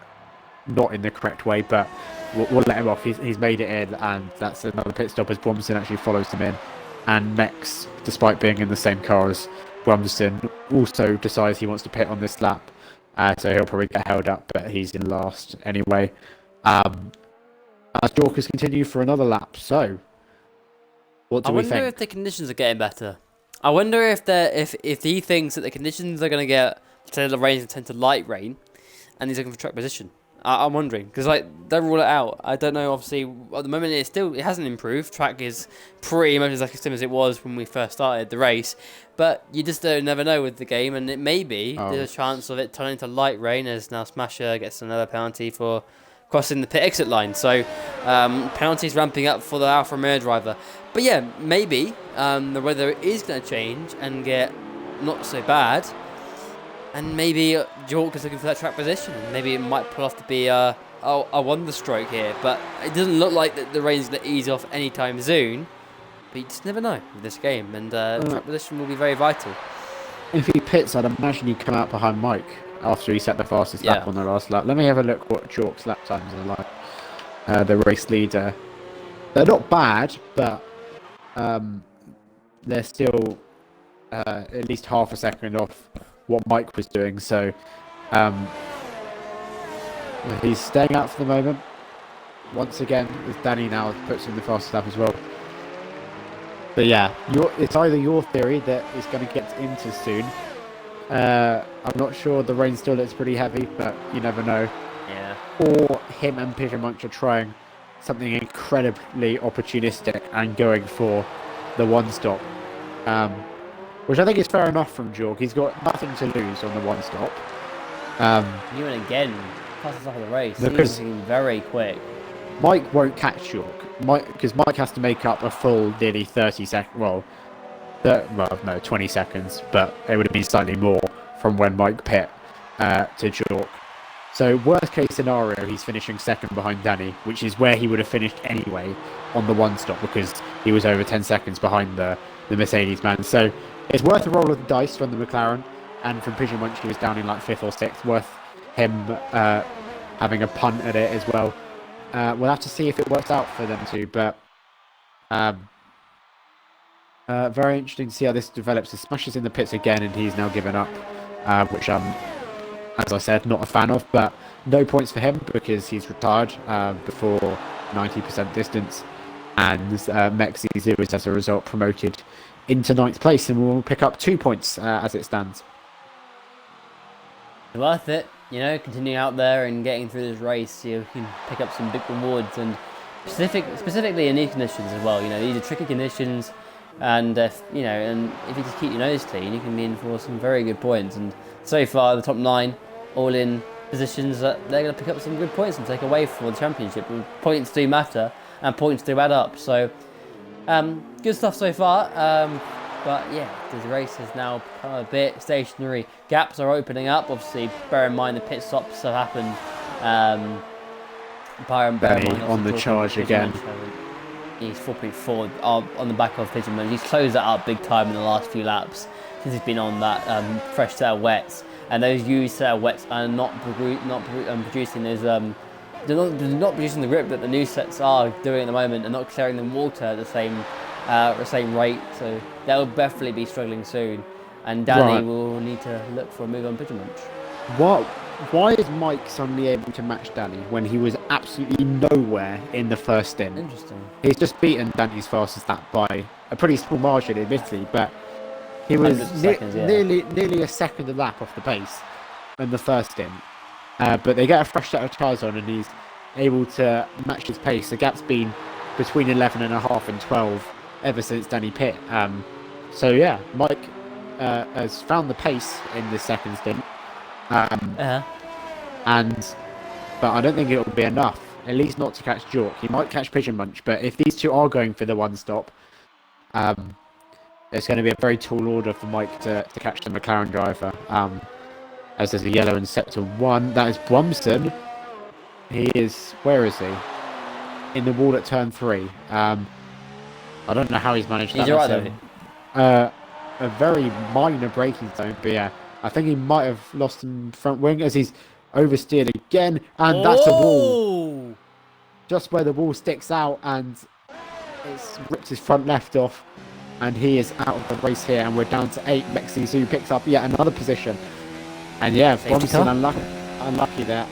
[SPEAKER 2] in the correct way, but we'll let him off. He's made it in, and that's another pit stop as Bromson actually follows him in. And Mex, despite being in the same car as Bromson, also decides he wants to pit on this lap. So he'll probably get held up, but he's in last anyway. As Dorcas continue for another lap. So, what do we think?
[SPEAKER 1] I wonder if the conditions are getting better. I wonder if he thinks that the conditions are going to get to the rain tend to light rain, and he's looking for track position. I'm wondering, because don't rule it out. I don't know. Obviously, at the moment it hasn't improved. Track is pretty much as the same as it was when we first started the race, but you just never know with the game, and it may be there's a chance of it turning to light rain as now Smasher gets another penalty for crossing the pit exit line. So penalties ramping up for the Alfa Romeo driver. But yeah, maybe the weather is going to change and get not so bad. And maybe Jork is looking for that track position. Maybe it might pull off to be a wonder stroke here. But it doesn't look like the rain's going to ease off anytime soon. But you just never know with this game. And track position will be very vital.
[SPEAKER 2] If he pits, I'd imagine he'd come out behind Mike after he set the fastest lap on the last lap. Let me have a look what Jork's lap times are like. The race leader. They're not bad, but they're still at least half a second off what Mike was doing. So um, he's staying out for the moment. Once again, as Danny now puts in the fastest lap as well. But yeah, it's either your theory that it's going to get into soon. I'm not sure. The rain still looks pretty heavy, but you never know.
[SPEAKER 1] Yeah.
[SPEAKER 2] Or him and Pigeon Munch are trying something incredibly opportunistic and going for the one stop. Which I think is fair enough from Jorg. He's got nothing to lose on the one stop.
[SPEAKER 1] Even again, fastest lap of the race.
[SPEAKER 2] Because
[SPEAKER 1] he's very quick.
[SPEAKER 2] Mike won't catch Jorg. Because Mike has to make up a full nearly 30 seconds. Well, no, 20 seconds, but it would have been slightly more from when Mike pit to Jorg. So worst case scenario, he's finishing second behind Danny, which is where he would have finished anyway on the one stop because he was over 10 seconds behind the Mercedes man. So it's worth a roll of the dice from the McLaren, and from Pigeon Munch he was down in like 5th or 6th. Worth him having a punt at it as well. We'll have to see if it works out for them too, but very interesting to see how this develops. He smashes in the pits again, and he's now given up, which I'm, as I said, not a fan of, but no points for him because he's retired before 90% distance, and Mexi is as a result promoted into 9th place and will pick up 2 points as it stands.
[SPEAKER 1] Worth it, continuing out there and getting through this race. You can pick up some big rewards, and specifically in these conditions as well. These are tricky conditions, and if you just keep your nose clean, you can be in for some very good points. And so far, the top 9 all in positions that they're going to pick up some good points and take away for the championship. And points do matter, and points do add up. So good stuff so far. But yeah, this race has now become a bit stationary. Gaps are opening up. Obviously, bear in mind the pit stops have happened.
[SPEAKER 2] Benny on the charge again.
[SPEAKER 1] He's 4.4 on the back of Pigeon Munch. He's closed that up big time in the last few laps since he's been on that fresh set of wets. And those used set of wets are not producing those. They're not producing the grip that the new sets are doing at the moment, and not clearing the water at the same rate. So they'll definitely be struggling soon. And Danny will need to look for a move on Pigeon Munch.
[SPEAKER 2] Why is Mike suddenly able to match Danny when he was absolutely nowhere in the first stint?
[SPEAKER 1] Interesting.
[SPEAKER 2] He's just beaten Danny's fastest lap by a pretty small margin, admittedly, but he was nearly a second a lap off the pace in the first stint. But they get a fresh set of tyres on, and he's able to match his pace. The gap's been between 11.5 and 12 ever since Danny pit. So yeah, Mike has found the pace in the second stint. But I don't think it will be enough, at least not to catch Jork. He might catch Pigeon Munch, but if these two are going for the one stop, it's going to be a very tall order for Mike to catch the McLaren driver. As there's a yellow in sector 1, that is Brumston. He is, where is he? In the wall at turn 3. I don't know how he's managed that.
[SPEAKER 1] He's alright though.
[SPEAKER 2] A very minor braking zone, but yeah, I think he might have lost some front wing as he's oversteered again, and that's a wall. Just where the wall sticks out, and it's ripped his front left off, and he is out of the race here, and we're down to 8. Mexi Zoo picks up yet another position. And yeah, Bromson unlucky there.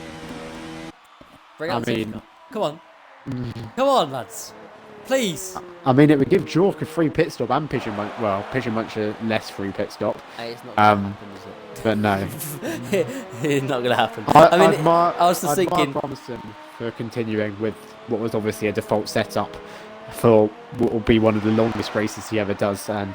[SPEAKER 1] Bring out come on. Come on, lads. Please.
[SPEAKER 2] I mean, it would give Jork a free pit stop and Pigeon Munch. Well, Pigeon Munch a less free pit stop.
[SPEAKER 1] Hey, it's not going to happen, is it?
[SPEAKER 2] But no.
[SPEAKER 1] It's not going to happen.
[SPEAKER 2] I
[SPEAKER 1] was just thinking.
[SPEAKER 2] Bromson for continuing with what was obviously a default setup for what will be one of the longest races he ever does. And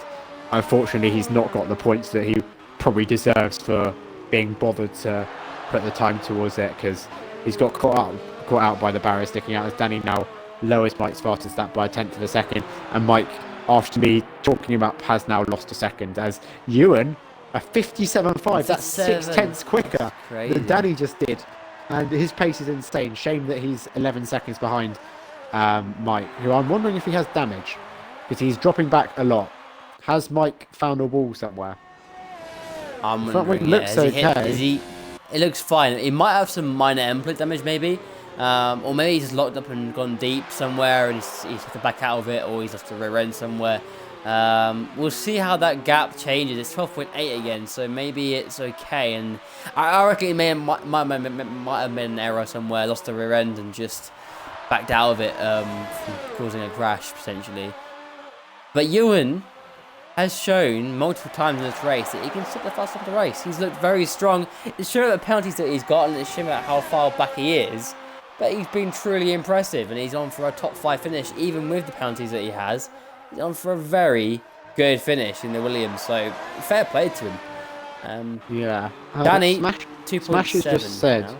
[SPEAKER 2] unfortunately, he's not got the points that he probably deserves for being bothered to put the time towards it, because he's got caught out by the barrier sticking out, as Danny now lowers Mike's fastest lap by 1/10 of a second, and Mike, after me talking about, has now lost a second, as Ewan, a 57.5, that's 6/10 quicker than Danny just did, and his pace is insane. Shame that he's 11 seconds behind Mike, who I'm wondering if he has damage, because he's dropping back a lot. Has Mike found a wall somewhere?
[SPEAKER 1] Front wing looks okay. It looks fine. He might have some minor input damage, maybe. Or maybe he's just locked up and gone deep somewhere, and he's had to back out of it, or he's have to rear end somewhere. We'll see how that gap changes. It's 12.8 again, so maybe it's okay. And I reckon it might have been an error somewhere, lost the rear end and just backed out of it, causing a crash potentially. But Ewan has shown multiple times in this race that he can sit the fast of the race. He's looked very strong. It's showing the penalties that he's got, and it's showing how far back he is. But he's been truly impressive, and he's on for a top 5 finish, even with the penalties that he has. He's on for a very good finish in the Williams, so fair play to him.
[SPEAKER 2] Yeah.
[SPEAKER 1] Danny,
[SPEAKER 2] Smash has just said,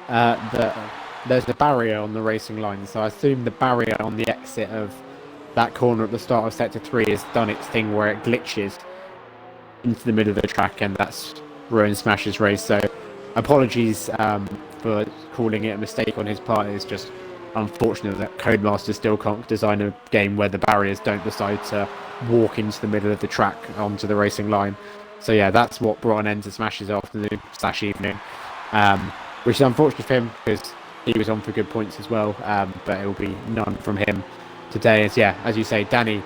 [SPEAKER 2] that there's a barrier on the racing line, so I assume the barrier on the exit of that corner at the start of Sector 3 has done its thing where it glitches into the middle of the track, and that's ruined Smash's race. So apologies for calling it a mistake on his part. It's just unfortunate that Codemasters still can't design a game where the barriers don't decide to walk into the middle of the track onto the racing line. So yeah, that's what brought an end to Smash's afternoon/evening, which is unfortunate for him because he was on for good points as well, but it will be none from him today. As you say, Danny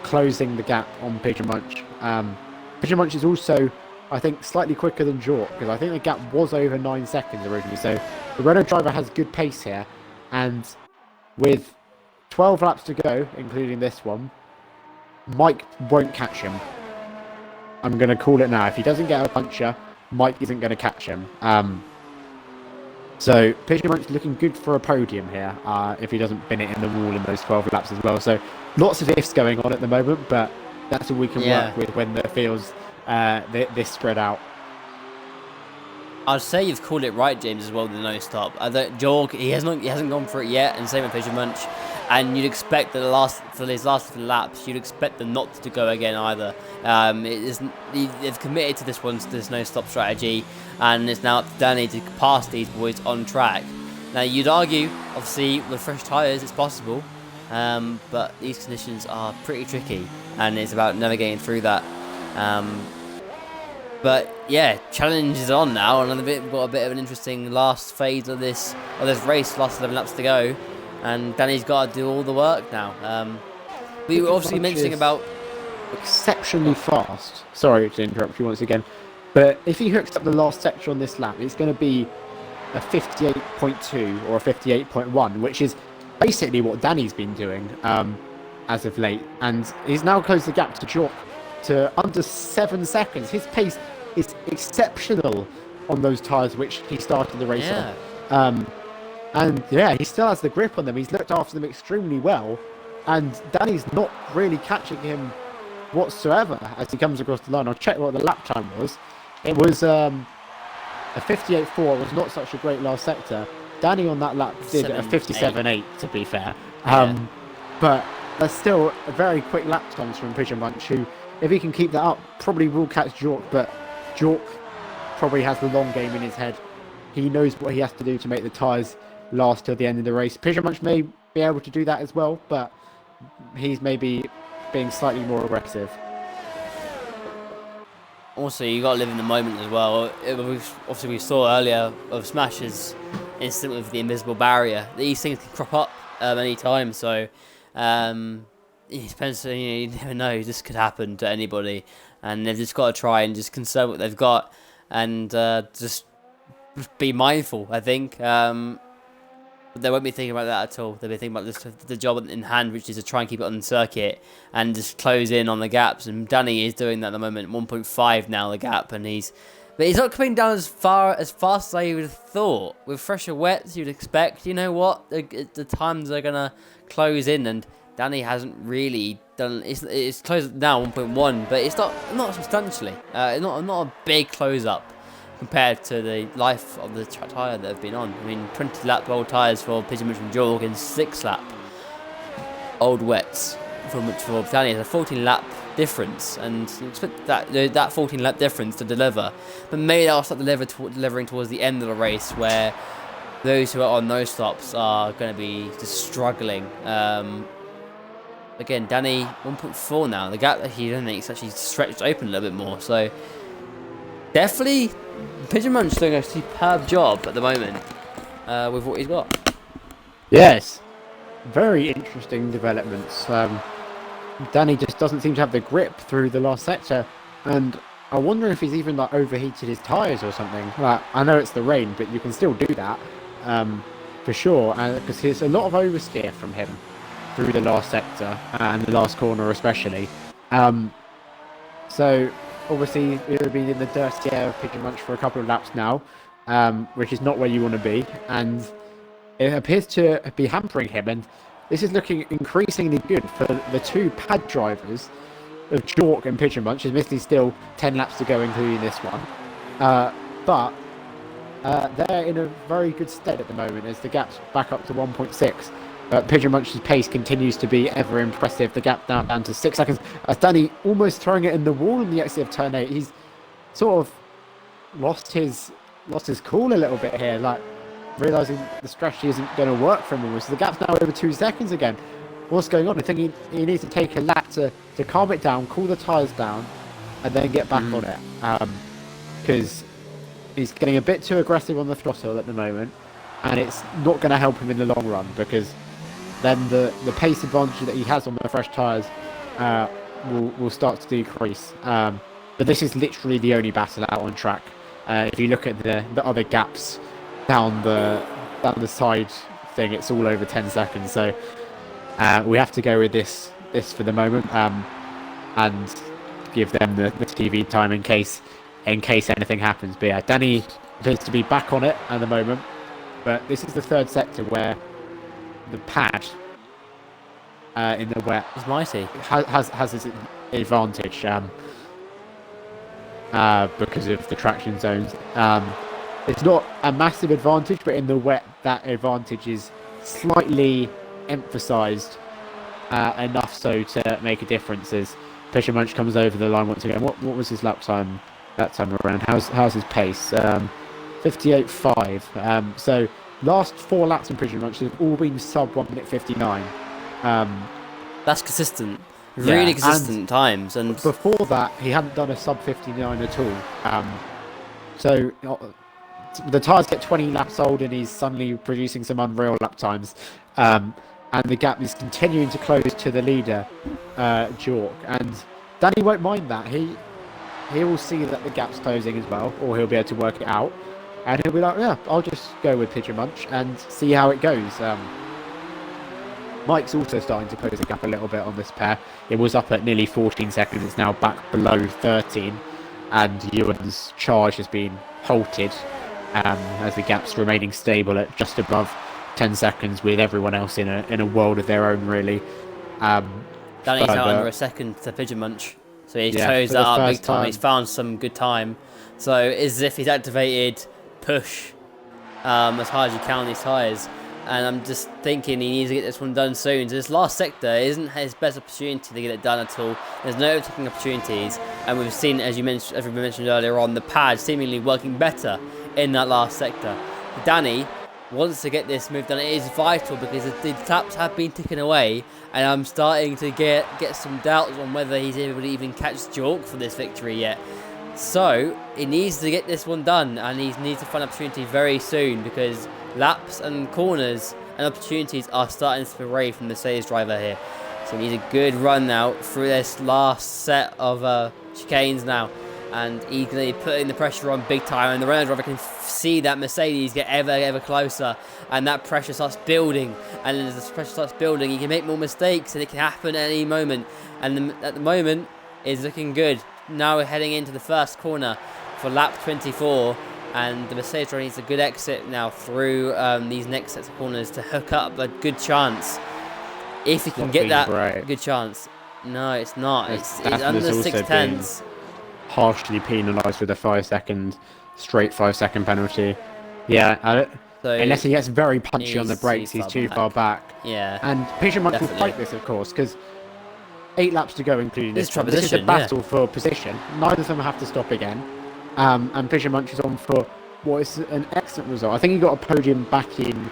[SPEAKER 2] closing the gap on Pigeon Munch. Pigeon Munch is also, I think, slightly quicker than Jork, because I think the gap was over 9 seconds originally. So the Renault driver has good pace here, and with 12 laps to go, including this one, Mike won't catch him. I'm going to call it now. If he doesn't get a puncture, Mike isn't going to catch him. So Pigeon Munch looking good for a podium here, if he doesn't bin it in the wall in those 12 laps as well. So lots of ifs going on at the moment, but that's all we can work with when the field's this spread out.
[SPEAKER 1] I'd say you've called it right, James, as well, the no stop. Jorg, he hasn't gone for it yet, and same with Pigeon Munch. And you'd expect that for his last laps, you'd expect them not to go again either. They've committed to this no stop strategy, and it's now up to Danny to pass these boys on track. Now you'd argue, obviously, with fresh tyres, it's possible, but these conditions are pretty tricky, and it's about navigating through that. But yeah, challenge is on now, and we've got a bit of an interesting last phase of this race. Last 11 laps to go, and Danny's got to do all the work now. We were obviously mentioning about
[SPEAKER 2] exceptionally fast. Sorry to interrupt you once again, but if he hooks up the last sector on this lap, it's going to be a 58.2 or a 58.1, which is basically what Danny's been doing as of late, and he's now closed the gap to Jork to under 7 seconds. His pace is exceptional on those tyres which he started the race on. And yeah, he still has the grip on them. He's looked after them extremely well, and Danny's not really catching him whatsoever as he comes across the line. I'll check what the lap time was. It was a 58.4. It was not such a great last sector. Danny on that lap did a 57.8, to be fair. But there's still a very quick lap times from Pigeon Munch, who, if he can keep that up, probably will catch Jork, but Jork probably has the long game in his head. He knows what he has to do to make the tyres last till the end of the race. Pigeon Munch may be able to do that as well, but he's maybe being slightly more aggressive.
[SPEAKER 1] Also, you got to live in the moment as well. Obviously, we saw earlier of Smash's incident with the invisible barrier. These things can crop up any time, so it depends. You never know. This could happen to anybody, and they've just got to try and just conserve what they've got, and just be mindful. I think they won't be thinking about that at all. They'll be thinking about the job in hand, which is to try and keep it on the circuit and just close in on the gaps. And Danny is doing that at the moment. 1.5 now the gap, and he's not coming down as fast as I would have thought. With fresher wets, you'd expect. You know what? The times are gonna close in, and Danny hasn't really done. It's closed now 1.1, but it's not substantially. Not a big close up compared to the life of the tyre that they've been on. I mean, 20 lap old tyres for Pigeon Munch and Jorg, and 6 lap old wets for Danny. It's a 14 lap difference, and you expect that 14 lap difference to deliver. But maybe they'll start delivering towards the end of the race, where those who are on no stops are going to be just struggling. Again, Danny 1.4 now. The gap that he doesn't think it's actually stretched open a little bit more. So definitely, Pigeon Munch doing a superb job at the moment with what he's got.
[SPEAKER 2] Yes, very interesting developments. Danny just doesn't seem to have the grip through the last sector, and I wonder if he's even like overheated his tyres or something. Like, I know it's the rain, but you can still do that, for sure, because there's a lot of oversteer from him through the last sector and the last corner especially. So obviously it'll be in the dirty air of Pigeon Munch for a couple of laps now, which is not where you want to be, and it appears to be hampering him, and this is looking increasingly good for the two pad drivers of Jork and Pigeon Munch. Admittedly still 10 laps to go including this one, but they're in a very good stead at the moment as the gap's back up to 1.6. Pigeon Munch's pace continues to be ever impressive. The gap now down to 6 seconds. Danny almost throwing it in the wall in the exit of turn 8. He's sort of lost his cool a little bit here, like realising the strategy isn't going to work for him almost. So the gap's now over 2 seconds again. What's going on? I think he needs to take a lap to calm it down, cool the tyres down, and then get back on it. Because he's getting a bit too aggressive on the throttle at the moment, and it's not going to help him in the long run, because then the pace advantage that he has on the fresh tyres will start to decrease. But this is literally the only battle out on track. If you look at the other gaps down the side thing, it's all over 10 seconds. So we have to go with this for the moment, and give them the TV time in case anything happens. But yeah, Danny appears to be back on it at the moment. But this is the third sector where the pad in the wet
[SPEAKER 1] It's mighty.
[SPEAKER 2] has its advantage, because of the traction zones. It's not a massive advantage, but in the wet that advantage is slightly emphasised, enough so to make a difference as Pigeon Munch comes over the line once again. What was his lap time that time around? How's his pace? 58.5. So last 4 laps in Pigeon Munch have all been sub 1 minute 59.
[SPEAKER 1] That's consistent. Really consistent times. And
[SPEAKER 2] before that, he hadn't done a sub 59 at all. So the tyres get 20 laps old, and he's suddenly producing some unreal lap times. And the gap is continuing to close to the leader, Jork. And Danny won't mind that. He will see that the gap's closing as well, or he'll be able to work it out. And he'll be like, yeah, I'll just go with Pigeon Munch and see how it goes. Mike's also starting to close the gap a little bit on this pair. It was up at nearly 14 seconds. It's now back below 13. And Ewan's charge has been halted, as the gap's remaining stable at just above 10 seconds, with everyone else in a world of their own, really.
[SPEAKER 1] Danny's out under a second to Pigeon Munch. So he's closed that up big time. He's found some good time. So it's as if he's activated push as hard as you can on these tyres. And I'm just thinking he needs to get this one done soon. So this last sector isn't his best opportunity to get it done at all. There's no overtaking opportunities. And we've seen, as we mentioned earlier on, the pad seemingly working better in that last sector. Danny wants to get this move done. It is vital because the laps have been ticking away. And I'm starting to get some doubts on whether he's able to even catch Jork for this victory yet. So he needs to get this one done, and he needs to find an opportunity very soon, because laps and corners and opportunities are starting to spray from the Mercedes driver here. So he needs a good run now through this last set of chicanes now, and he's going to be putting the pressure on big time, and the Renault driver can see that Mercedes get ever closer, and that pressure starts building, and as the pressure starts building he can make more mistakes, and it can happen at any moment. And at the moment is looking good. Now we're heading into the first corner for lap 24, and the Mercedes driver needs a good exit now through these next sets of corners to hook up a good chance. If he can get that good chance. No, it's not. It's under 6/10.
[SPEAKER 2] Harshly penalised with a straight 5 second penalty. Yeah, so unless he gets very punchy on the brakes, he's too far back.
[SPEAKER 1] Yeah.
[SPEAKER 2] And Pigeon Munch will fight this, of course, because 8 laps to go, including this one. This is a battle for position. Neither of them have to stop again. And Pigeon Munch is on for what is an excellent result. I think he got a podium back in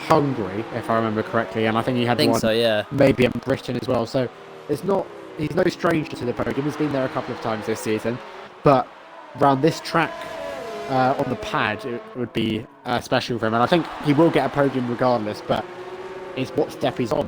[SPEAKER 2] Hungary, if I remember correctly, and I think he had one maybe in Britain as well. So he's no stranger to the podium. He's been there a couple of times this season, but around this track on the pad, it would be special for him. And I think he will get a podium regardless. But is what step he's on,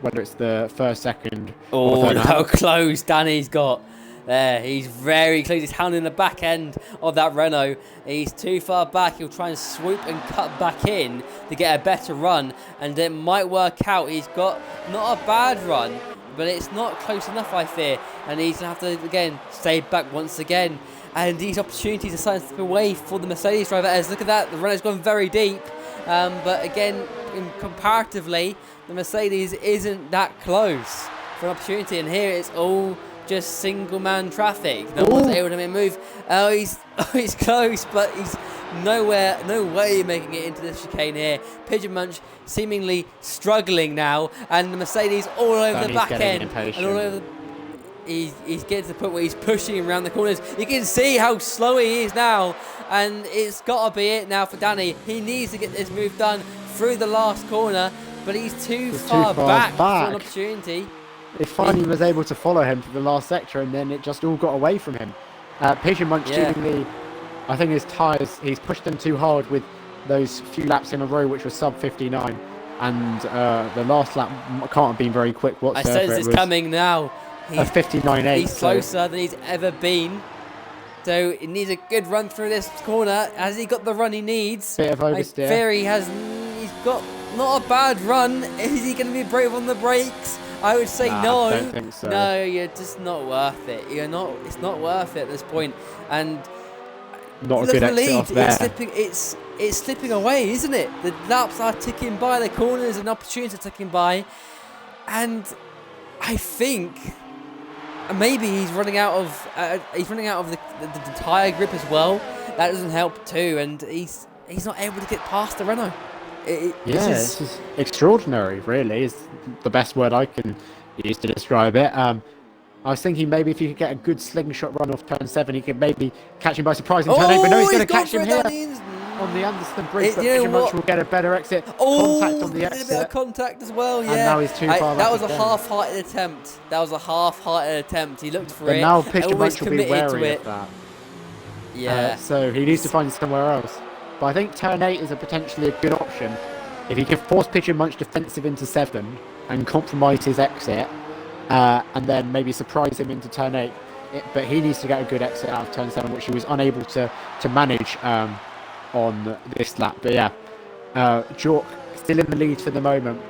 [SPEAKER 2] whether it's the first, second, or
[SPEAKER 1] Oh,
[SPEAKER 2] third.
[SPEAKER 1] look how close Danny's got. There, he's very close. He's hounding the back end of that Renault. He's too far back. He'll try and swoop and cut back in to get a better run, and it might work out. He's got not a bad run, but it's not close enough, I fear. And he's going to have to, again, stay back once again. And these opportunities are starting to slip away for the Mercedes driver. As look at that, the Renault's gone very deep. But again, comparatively, the Mercedes isn't that close for an opportunity. And here it's all just single-man traffic. No one's able to make a move. Oh, he's close, but he's no way making it into the chicane here. Pigeon Munch seemingly struggling now, and the Mercedes all over the back end. And all over he's getting to the point where he's pushing around the corners. You can see how slow he is now, and it's got to be it now for Danny. He needs to get this move done through the last corner, but he's too far back for an opportunity.
[SPEAKER 2] He finally was able to follow him to the last sector, and then it just all got away from him. Pigeon Munch seemingly, I think his tyres, he's pushed them too hard with those few laps in a row, which was sub 59, and the last lap can't have been very quick whatsoever.
[SPEAKER 1] I sense it's coming now.
[SPEAKER 2] A 59.8.
[SPEAKER 1] He's closer than he's ever been. So he needs a good run through this corner. Has he got the run he needs?
[SPEAKER 2] Bit of oversteer.
[SPEAKER 1] I fear he's got not a bad run. Is he going to be brave on the brakes? I would say no.
[SPEAKER 2] I don't think so.
[SPEAKER 1] No, you're just not worth it. It's not worth it at this point. And
[SPEAKER 2] not a good exit off there.
[SPEAKER 1] It's slipping away, isn't it? The laps are ticking by. The corners and opportunities are ticking by. And I think maybe he's running out of the tyre grip as well. That doesn't help too, and he's not able to get past the Renault.
[SPEAKER 2] This is extraordinary, really, is the best word I can use to describe it. I was thinking maybe if you could get a good slingshot run off turn 7, he could maybe catch him by surprise in turn 8, but no, he's going to catch him here on the Anderson bridge, but Pigeon Munch will get a better exit. Contact on the exit.
[SPEAKER 1] A bit of contact as well, yeah.
[SPEAKER 2] And now he's too far
[SPEAKER 1] That was a half-hearted attempt. He looked for
[SPEAKER 2] but
[SPEAKER 1] it.
[SPEAKER 2] Now Pigeon Munch will be wary of that.
[SPEAKER 1] Yeah.
[SPEAKER 2] So he needs to find somewhere else. But I think turn 8 is potentially a good option. If he can force Pigeon Munch defensive into 7 and compromise his exit, and then maybe surprise him into turn 8. But he needs to get a good exit out of turn 7, which he was unable to manage on this lap. But yeah, Jork still in the lead for the moment.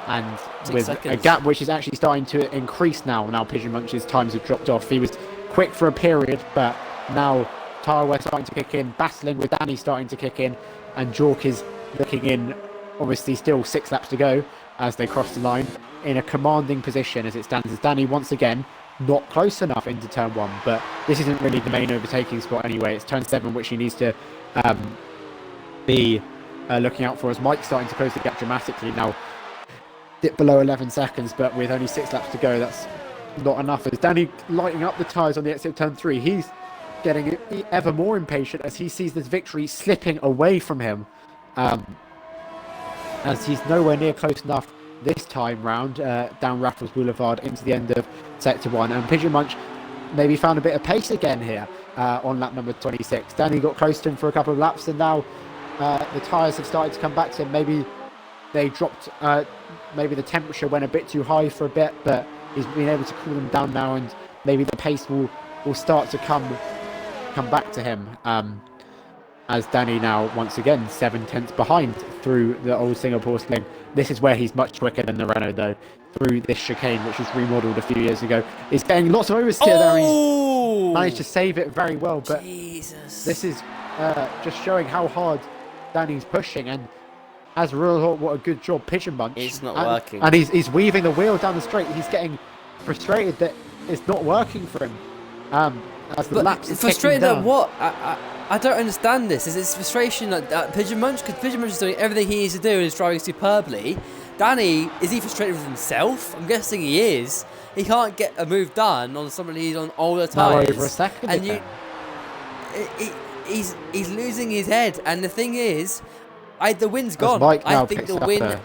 [SPEAKER 2] And with a gap which is actually starting to increase now. Now Pigeon Munch's times have dropped off. He was quick for a period, but now tyre wear starting to kick in, battling with Danny starting to kick in, and Jork is looking in, obviously still 6 laps to go as they cross the line, in a commanding position as it stands, as Danny once again not close enough into turn 1, but this isn't really the main overtaking spot anyway. It's turn 7 which he needs to be looking out for, as Mike's starting to close the gap dramatically now, dip below 11 seconds, but with only 6 laps to go, that's not enough. As Danny lighting up the tyres on the exit of turn 3, he's getting ever more impatient as he sees this victory slipping away from him, as he's nowhere near close enough this time round down Raffles Boulevard into the end of sector 1, and Pigeon Munch maybe found a bit of pace again here on lap number 26. Danny got close to him for a couple of laps, and now the tyres have started to come back to him. Maybe they dropped, maybe the temperature went a bit too high for a bit, but he's been able to cool them down now, and maybe the pace will start to come back to him, as Danny now once again 7/10 behind through the old Singapore sling. This is where he's much quicker than the Renault though, through this chicane which was remodelled a few years ago. He's getting lots of oversteer there. He's managed to save it very well, but this is just showing how hard Danny's pushing, and as a result, what a good job Pigeon Munch.
[SPEAKER 1] It's not working.
[SPEAKER 2] And he's weaving the wheel down the straight. He's getting frustrated that it's not working for him. As the laps are
[SPEAKER 1] frustrated
[SPEAKER 2] ticking down.
[SPEAKER 1] at what? I don't understand this. Is it frustration at Pigeon Munch? Because Pigeon Munch is doing everything he needs to do and is driving superbly. Danny, is he frustrated with himself? I'm guessing he is. He can't get a move done on somebody who's on older tyres.
[SPEAKER 2] Over a second
[SPEAKER 1] and he's losing his head. And the thing is, the win's gone.
[SPEAKER 2] I think the win.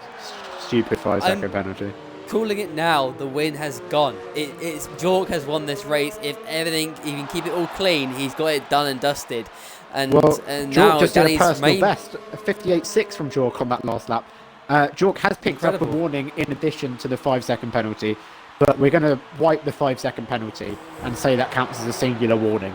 [SPEAKER 2] Stupid 5-second penalty.
[SPEAKER 1] Calling it now, the win has gone. It's Jork has won this race. If everything, he can keep it all clean, he's got it done and dusted. And
[SPEAKER 2] Jork
[SPEAKER 1] now
[SPEAKER 2] just did a
[SPEAKER 1] Danny's
[SPEAKER 2] personal best, a 58.6 from Jork on that last lap. Jork has picked up a warning in addition to the 5-second penalty, but we're going to wipe the 5-second penalty and say that counts as a singular warning.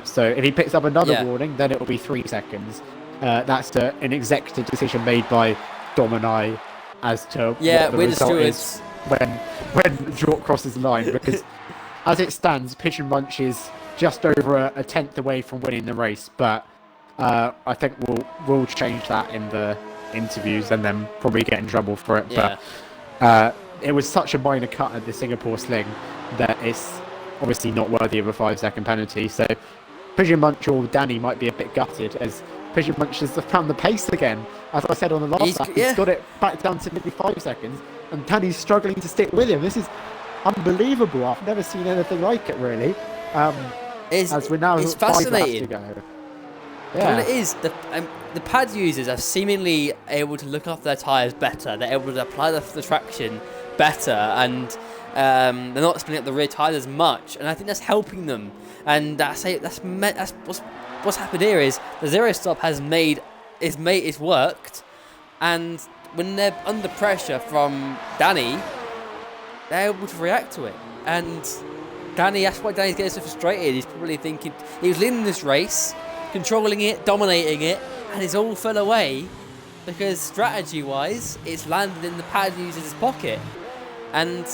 [SPEAKER 2] So if he picks up another warning, then it will be 3 seconds. That's an executive decision made by Dom and I as to what the result is when Jork crosses the line, because as it stands, Pigeon Munch is just over a tenth away from winning the race, but I think we'll change that in the interviews and then probably get in trouble for it.
[SPEAKER 1] Yeah.
[SPEAKER 2] But it was such a minor cut at the Singapore sling that it's obviously not worthy of a 5-second penalty. So Pigeon Munch or Danny might be a bit gutted, as Pigeon Munch has found the pace again. As I said on the last lap, he's got it back down to maybe 5 seconds, and Danny's struggling to stick with him. This is unbelievable. I've never seen anything like it, really. As we're now
[SPEAKER 1] it's
[SPEAKER 2] 5
[SPEAKER 1] fascinating.
[SPEAKER 2] laps to go.
[SPEAKER 1] Yeah. Well, it is. The pad users are seemingly able to look after their tyres better. They're able to apply the traction better, and they're not spinning up the rear tyres as much. And I think that's helping them. And that's what's happened here is the zero stop it's worked. And when they're under pressure from Danny, they're able to react to it. And that's why Danny's getting so frustrated. He's probably thinking he was leading this race, controlling it, dominating it, and it's all fell away because strategy-wise, it's landed in the pad user's pocket. And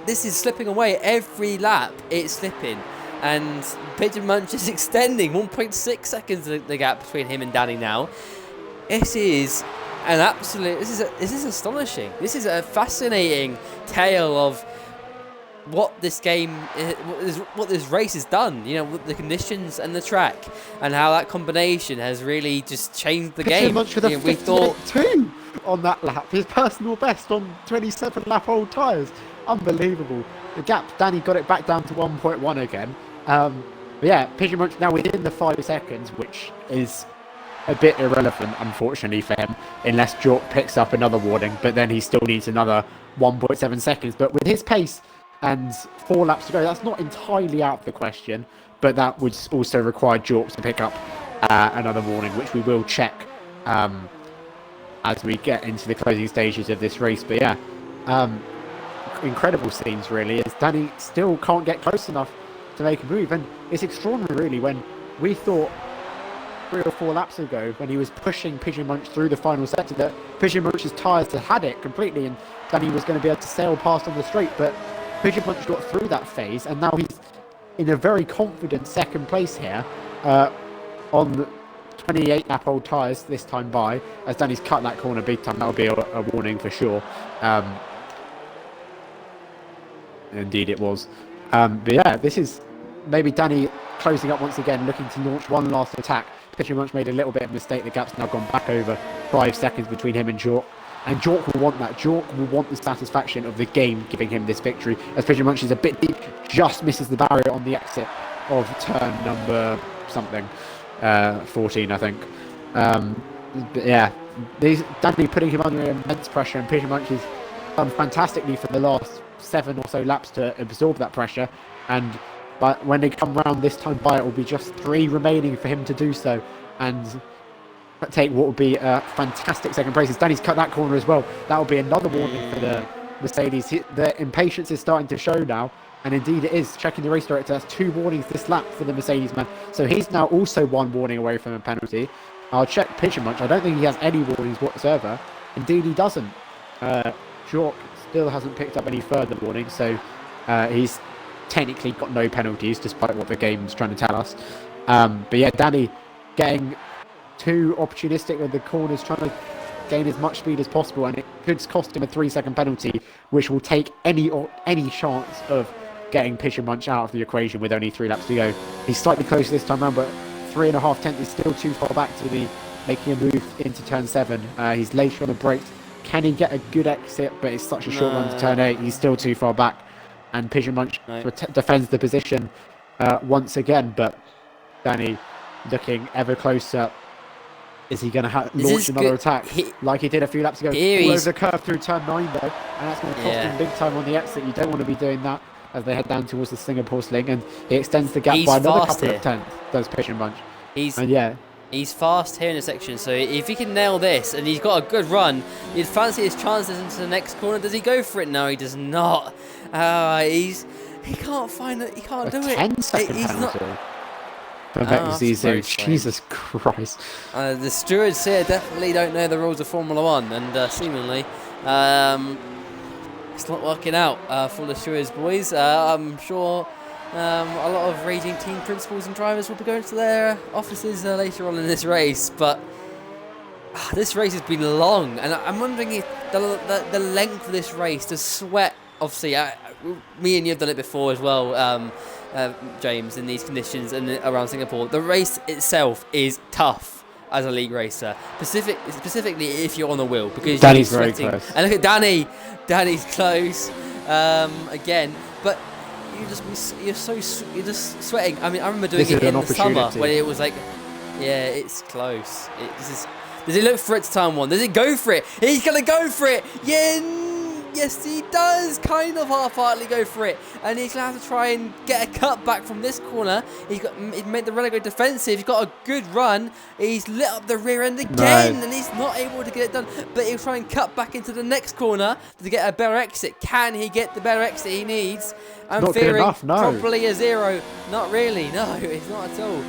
[SPEAKER 1] this is slipping away every lap. It's slipping, and Pigeon Munch is extending 1.6 seconds the gap between him and Danny now. This is This is astonishing. This is a fascinating tale of what this game, what this race has done. You know, the conditions and the track, and how that combination has really just changed the game.
[SPEAKER 2] Much with we thought 2 on that lap, his personal best on 27 lap old tyres. Unbelievable. The gap, Danny got it back down to 1.1 again. But yeah, Pigeon Munch now within the 5 seconds, which is a bit irrelevant, unfortunately, for him, unless Jork picks up another warning, but then he still needs another 1.7 seconds. But with his pace and 4 laps to go, that's not entirely out of the question, but that would also require Jork to pick up another warning, which we will check as we get into the closing stages of this race. But yeah, incredible scenes, really, as Danny still can't get close enough to make a move. And it's extraordinary, really, when we thought 3 or 4 laps ago, when he was pushing Pigeon Munch through the final sector, that Pigeon Munch's tyres had it completely and Danny was going to be able to sail past on the straight. But Pigeon Munch got through that phase, and now he's in a very confident second place here on 28 lap old tyres this time by, as Danny's cut that corner big time. That'll be a warning for sure. Indeed it was. But yeah, this is maybe Danny closing up once again, looking to launch one last attack. Pigeon Munch made a little bit of a mistake. The gap's now gone back over 5 seconds between him and Jork. And Jork will want that. Jork will want the satisfaction of the game giving him this victory, as Pigeon Munch is a bit deep, just misses the barrier on the exit of turn number something, 14, I think. But yeah, Danny putting him under immense pressure, and Pigeon Munch has done fantastically for the last 7 or so laps to absorb that pressure. But when they come round this time by, it will be just 3 remaining for him to do so, and take what would be a fantastic second place. Danny's cut that corner as well. That will be another warning for the Mercedes. The impatience is starting to show now, and indeed it is. Checking the race director, that's 2 warnings this lap for the Mercedes man. So he's now also 1 warning away from a penalty. I'll check Pigeon Munch. I don't think he has any warnings whatsoever. Indeed he doesn't. Jork still hasn't picked up any further warnings, so he's technically got no penalties, despite what the game's trying to tell us. But yeah, Danny getting too opportunistic with the corners, trying to gain as much speed as possible, and it could cost him a 3-second penalty, which will take any chance of getting Pigeon Munch out of the equation with only 3 laps to go. He's slightly closer this time around, but 3.5 tenths is still too far back to be making a move into turn 7. He's later on the brakes. Can he get a good exit? But it's such a short run to turn 8. He's still too far back, and Pigeon Munch defends the position once again. But Danny looking ever closer. Is he going to launch another attack like he did a few laps ago? All over the curve through turn 9 though, and that's going to cost him big time on the exit. You don't want to be doing that as they head down towards the Singapore sling, and he extends the gap by another couple of tenths. Does Pigeon Munch? And yeah,
[SPEAKER 1] He's fast here in the section, so if he can nail this, and he's got a good run, you'd fancy his chances into the next corner. Does he go for it? No, he does not. He can't find it. He can't do it.
[SPEAKER 2] 10-second penalty for Mexico. Jesus Christ.
[SPEAKER 1] The stewards here definitely don't know the rules of Formula 1, and seemingly it's not working out for the stewards, boys. I'm sure a lot of raging team principals and drivers will be going to their offices later on in this race, but this race has been long, and I'm wondering if the length of this race, the sweat, obviously, me and you have done it before as well, James, in these conditions and around Singapore. The race itself is tough as a league racer, specifically if you're on the wheel, because
[SPEAKER 2] Danny's
[SPEAKER 1] you're
[SPEAKER 2] very
[SPEAKER 1] sweating.
[SPEAKER 2] close.
[SPEAKER 1] And look at Danny. Danny's close again, but you're just sweating. I mean, I remember doing it in the summer when it was like, yeah, it's close. Does he look for it to turn one? Does he go for it? He's gonna go for it. Yeah. Yes, he does kind of half-heartedly go for it, and he's going to have to try and get a cut back from this corner. He's made the Renault go defensive. He's got a good run. He's lit up the rear end again, and he's not able to get it done. But he'll try and cut back into the next corner to get a better exit. Can he get the better exit he needs? I'm fearing probably a 0. Not really. No, it's not at all.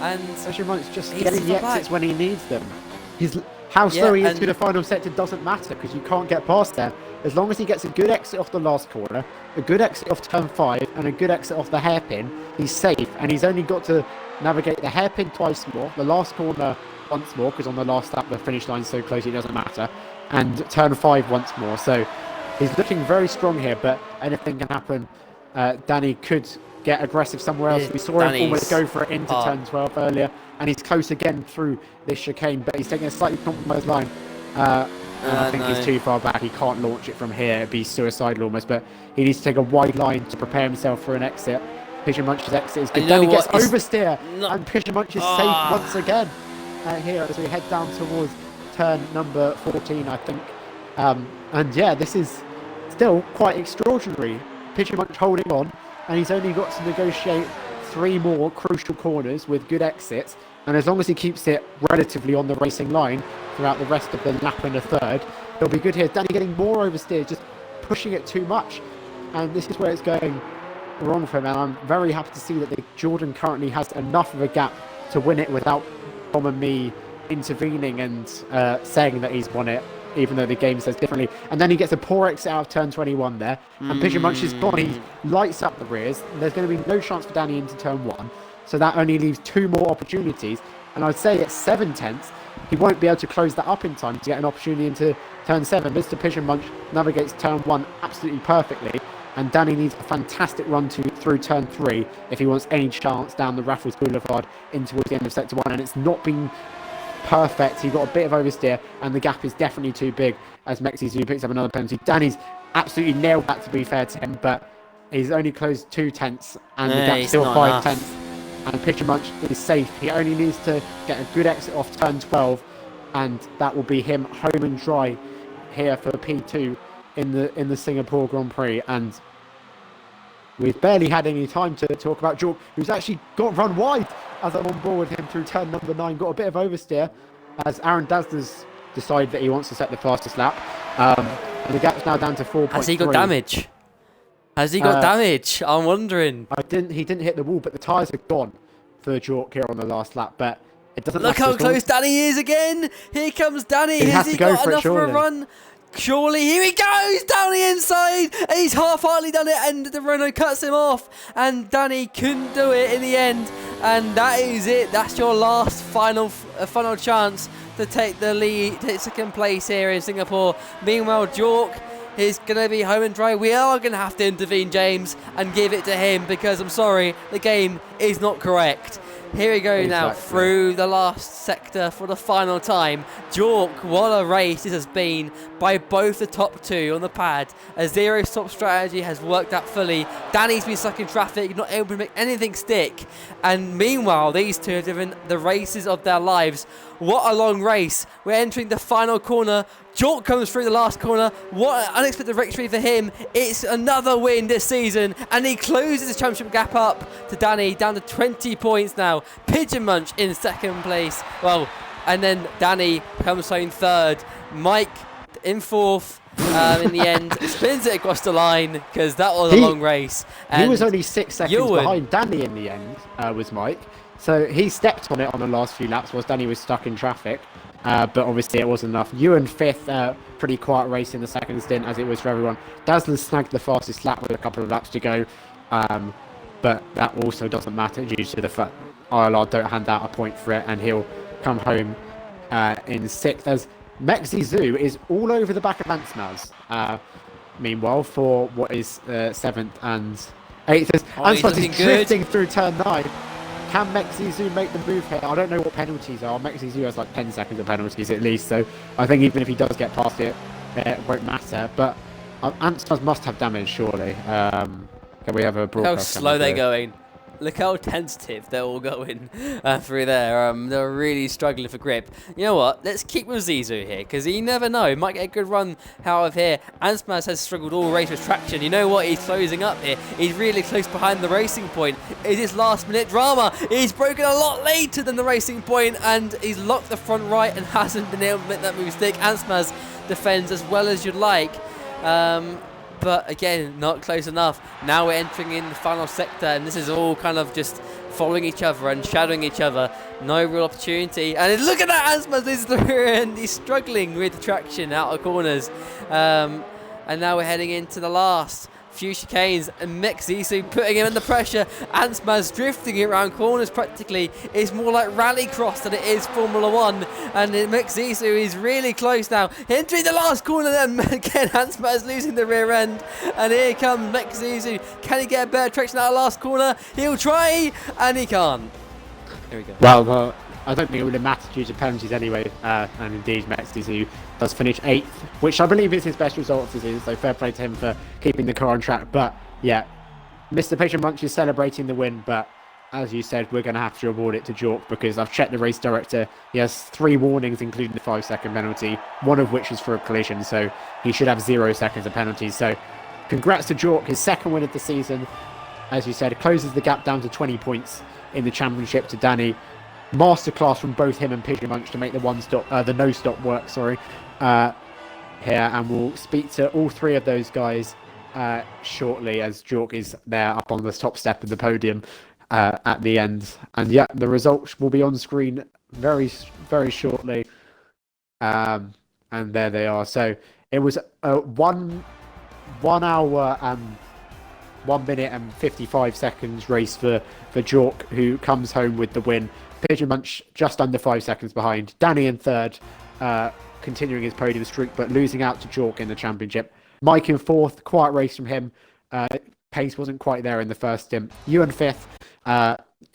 [SPEAKER 1] And
[SPEAKER 2] Especially just getting the exits when he needs them. How slow he is to the final sector doesn't matter, because you can't get past them. As long as he gets a good exit off the last corner, a good exit off turn 5, and a good exit off the hairpin, he's safe. And he's only got to navigate the hairpin twice more, the last corner once more, because on the last lap the finish line's so close it doesn't matter, and turn 5 once more. So he's looking very strong here, but anything can happen. Danny could get aggressive somewhere else. We saw him almost go for it into turn 12 earlier, and he's close again through this chicane, but he's taking a slightly compromised line. And I think he's too far back. He can't launch it from here. It'd be suicidal almost, but he needs to take a wide line to prepare himself for an exit. Pigeon Munch's exit is good. Danny gets oversteer, and Pigeon Munch is safe once again here as we head down towards turn number 14, I think. And yeah, this is still quite extraordinary. Pigeon Munch holding on, and he's only got to negotiate 3 more crucial corners with good exits, and as long as he keeps it relatively on the racing line throughout the rest of the lap and a third, he'll be good here. Danny getting more oversteer, just pushing it too much, and this is where it's going wrong for him, and I'm very happy to see that Jordan currently has enough of a gap to win it without Tom and me intervening and saying that he's won it, even though the game says differently. And then he gets a poor exit out of turn 21 there, and Pigeon Munch's body lights up the rears. There's going to be no chance for Danny into turn 1, so that only leaves 2 more opportunities, and I'd say at 7/10 he won't be able to close that up in time to get an opportunity into turn 7. Mr. Pigeon Munch navigates turn 1 absolutely perfectly, and Danny needs a fantastic run through turn 3 if he wants any chance down the Raffles Boulevard in towards the end of sector 1, and it's not been perfect. He got a bit of oversteer, and the gap is definitely too big as Mexizu picks up another penalty. Danny's absolutely nailed that, to be fair to him, but he's only closed 2/10, and the gap's still 5/10. And Pigeon Munch is safe. He only needs to get a good exit off turn 12, and that will be him home and dry here for P2 in the Singapore Grand Prix. And we've barely had any time to talk about Jork, who's actually got run wide as I'm on board with him through turn number 9. Got a bit of oversteer as Aaron Dasner's decided that he wants to set the fastest lap. And the gap's now down to 4.3.
[SPEAKER 1] Has he got damage? Has he got damage? I'm wondering.
[SPEAKER 2] He didn't hit the wall, but the tyres are gone for Jork here on the last lap. But it doesn't
[SPEAKER 1] look how close Danny is again. Here comes Danny.
[SPEAKER 2] Has he got enough
[SPEAKER 1] for a run? Surely, here he goes down the inside, and he's half-heartedly done it, and the Renault cuts him off, and Danny couldn't do it in the end, and that is it. That's your last final chance to take the lead, take second place here in Singapore. Meanwhile, Jork is going to be home and dry. We are going to have to intervene, James, and give it to him, because I'm sorry, the game is not correct. Here we go now through the last sector for the final time. Jork, what a race this has been by both the top 2 on the pad. A zero-stop strategy has worked out fully. Danny's been stuck in traffic, not able to make anything stick. And meanwhile, these two have driven the races of their lives. What a long race. We're entering the final corner. Jork comes through the last corner. What an unexpected victory for him. It's another win this season, and he closes the championship gap up to Danny, down to 20 points now. Pigeon Munch in second place. Well, and then Danny comes home third. Mike in fourth. In the end, spins it across the line because that was a long race. And
[SPEAKER 2] he was only 6 seconds behind Danny in the end, was Mike. So he stepped on it on the last few laps whilst Danny was stuck in traffic. But obviously it wasn't enough. Ewan fifth, pretty quiet race in the second stint as it was for everyone. Dazzler snagged the fastest lap with a couple of laps to go. But that also doesn't matter due to the fact ILR don't hand out a point for it, and he'll come home in sixth as Mexi Zoo is all over the back of Ansmaz. Meanwhile, for what is seventh and eighth, Ansmaz is drifting through turn 9. Can Mexi Zoo make the move here? I don't know what penalties are. Mexi Zoo has like 10 seconds of penalties at least, so I think even if he does get past it, it won't matter. But Ansmaz must have damage, surely. Can we have a broadcast?
[SPEAKER 1] How slow they're going. Look how tentative they're all going through there. They're really struggling for grip. You know what? Let's keep with Zizou here, because you never know. He might get a good run out of here. Ansmaz has struggled all race with traction. You know what? He's closing up here. He's really close behind the racing point. Is this last-minute drama? He's broken a lot later than the racing point, and he's locked the front right and hasn't been able to make that mistake. Ansmaz defends as well as you'd like. But again, not close enough. Now we're entering in the final sector, and this is all kind of just following each other and shadowing each other. No real opportunity. And look at that, Ansmaz is through, and he's struggling with the traction out of corners. And now we're heading into the last few chicanes, and Mexi putting him under pressure. Ansmaz drifting it around corners practically. It's more like rallycross than it is Formula 1, and Mexi is really close now. Entering the last corner, then again Ansmaz losing the rear end, and here comes Mexi. Can he get a better traction out of the last corner? He'll try, and he can't. Here we go.
[SPEAKER 2] Well, I don't think it would have mattered due to penalties anyway, and indeed Mexi does finish 8th, which I believe is his best result of the season, so fair play to him for keeping the car on track. But yeah, Mr. Pigeon Munch is celebrating the win, but as you said, we're going to have to award it to Jork, because I've checked the race director. He has 3 warnings, including the 5-second penalty, one of which is for a collision, so he should have 0 seconds of penalties. So congrats to Jork, his second win of the season. As you said, closes the gap down to 20 points in the championship to Danny. Masterclass from both him and Pigeon Munch to make the no-stop work, here, and we'll speak to all 3 of those guys shortly, as Jork is there up on the top step of the podium at the end. And yeah, the results will be on screen very, very shortly. And there they are. So it was a 1 hour and 1 minute and 55 seconds race for Jork, who comes home with the win. Pigeon Munch just under 5 seconds behind. Danny in third, continuing his podium streak, but losing out to Jork in the championship. Mike in fourth, quiet race from him. Pace wasn't quite there in the first stint. Ewan fifth.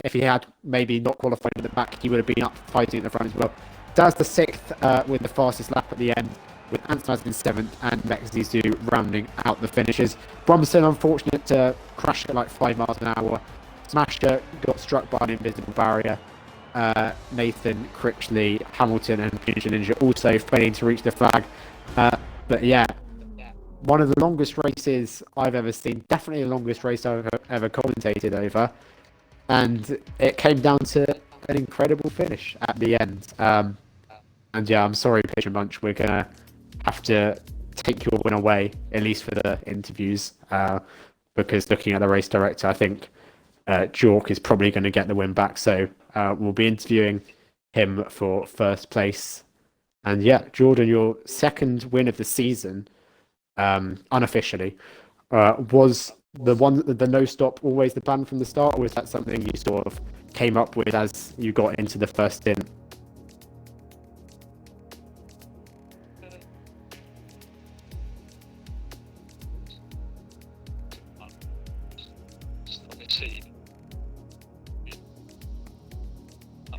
[SPEAKER 2] If he had maybe not qualified at the back, he would have been up fighting at the front as well. Daz the sixth with the fastest lap at the end, with Ansmaz in seventh and Mexi rounding out the finishes. Bromson unfortunate to crash at like 5 miles an hour. Smasher got struck by an invisible barrier. Nathan, Critchley, Hamilton and Ninja also failing to reach the flag. But yeah, one of the longest races I've ever seen. Definitely the longest race I've ever commentated over. And it came down to an incredible finish at the end. And yeah, I'm sorry, Pigeon Munch, we're going to have to take your win away, at least for the interviews. Because looking at the race director, I think Jork is probably going to get the win back. So we'll be interviewing him for first place. And yeah, Jordan, your second win of the season, unofficially, was the no-stop always the plan from the start, or was that something you sort of came up with as you got into the first stint?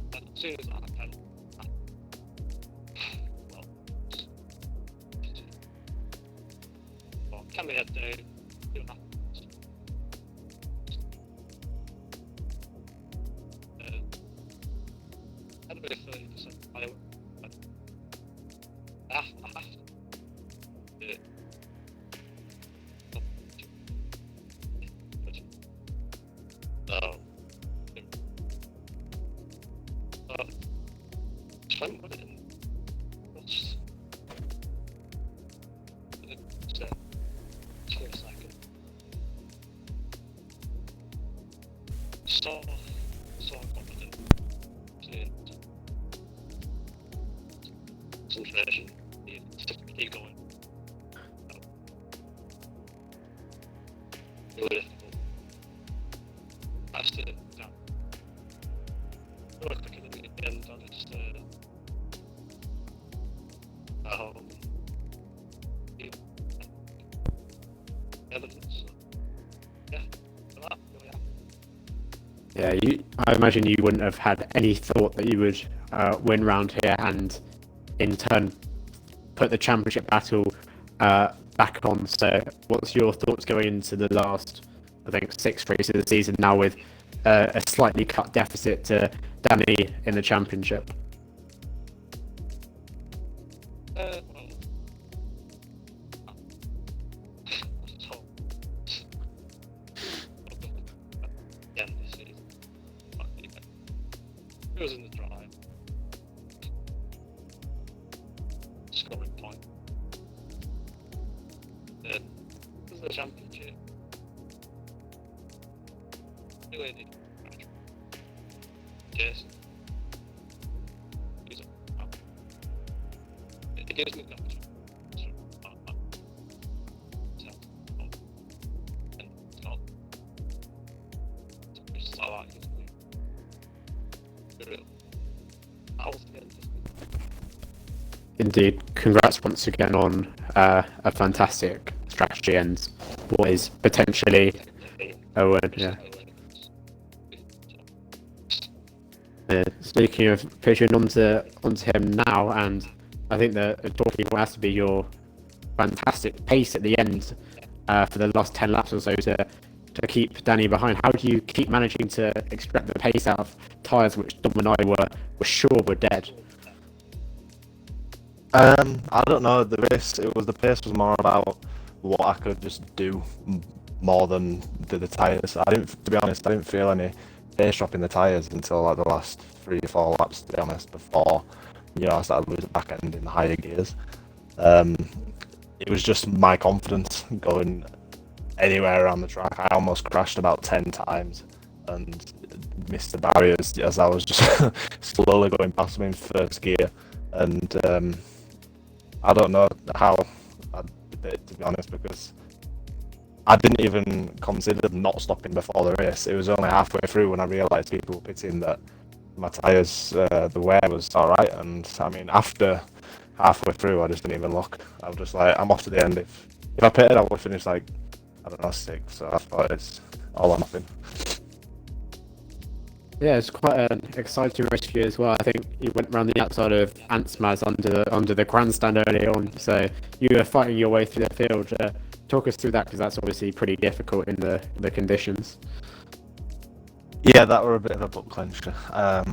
[SPEAKER 3] As soon as I had can we have to do that? I don't know if 30% I have front with it and just for a second. So confident. Concentration. Keep going. Really difficult. That's it. Really quicker than the end. I just evidence. Yeah, for that, really happy.
[SPEAKER 2] Yeah, I imagine you wouldn't have had any thought that you would win round here and in turn put the championship battle back on. So what's your thoughts going into the last, I think, 6 races of the season now with a slightly cut deficit to Danny in the championship?
[SPEAKER 3] Well, again this season, it was in the drive, scoring point. This is the championship. Really need yes. It gives me the opportunity.
[SPEAKER 2] Indeed, congrats once again on a fantastic strategy and what is potentially a win. Yeah. Speaking of pushing onto him now, and I think the talking point has to be your fantastic pace at the end for the last 10 laps or so to keep Danny behind. How do you keep managing to extract the pace out of tyres which Dom and I were sure were dead?
[SPEAKER 4] I don't know. The pace was more about what I could just do more than the tyres. To be honest, I didn't feel any pace drop in the tyres until like the last 3 or 4 laps, to be honest, before I started losing back end in the higher gears. It was just my confidence going anywhere around the track. I almost crashed about 10 times and missed the barriers as I was just slowly going past them in first gear. And I don't know how I did it, to be honest, because I didn't even consider not stopping before the race. It was only halfway through when I realised people were pitting that my tyres, the wear was alright. And I mean, after halfway through, I just didn't even look. I was just like, I'm off to the end. If I pitted, I would have finished like, I don't know, 6th. So I thought it's all or nothing.
[SPEAKER 2] Yeah, it's quite an exciting race for you as well. I think you went around the outside of Antsmaz under the grandstand early on, so you were fighting your way through the field. Talk us through that, because that's obviously pretty difficult in the conditions.
[SPEAKER 4] Yeah, that were a bit of a butt clencher. I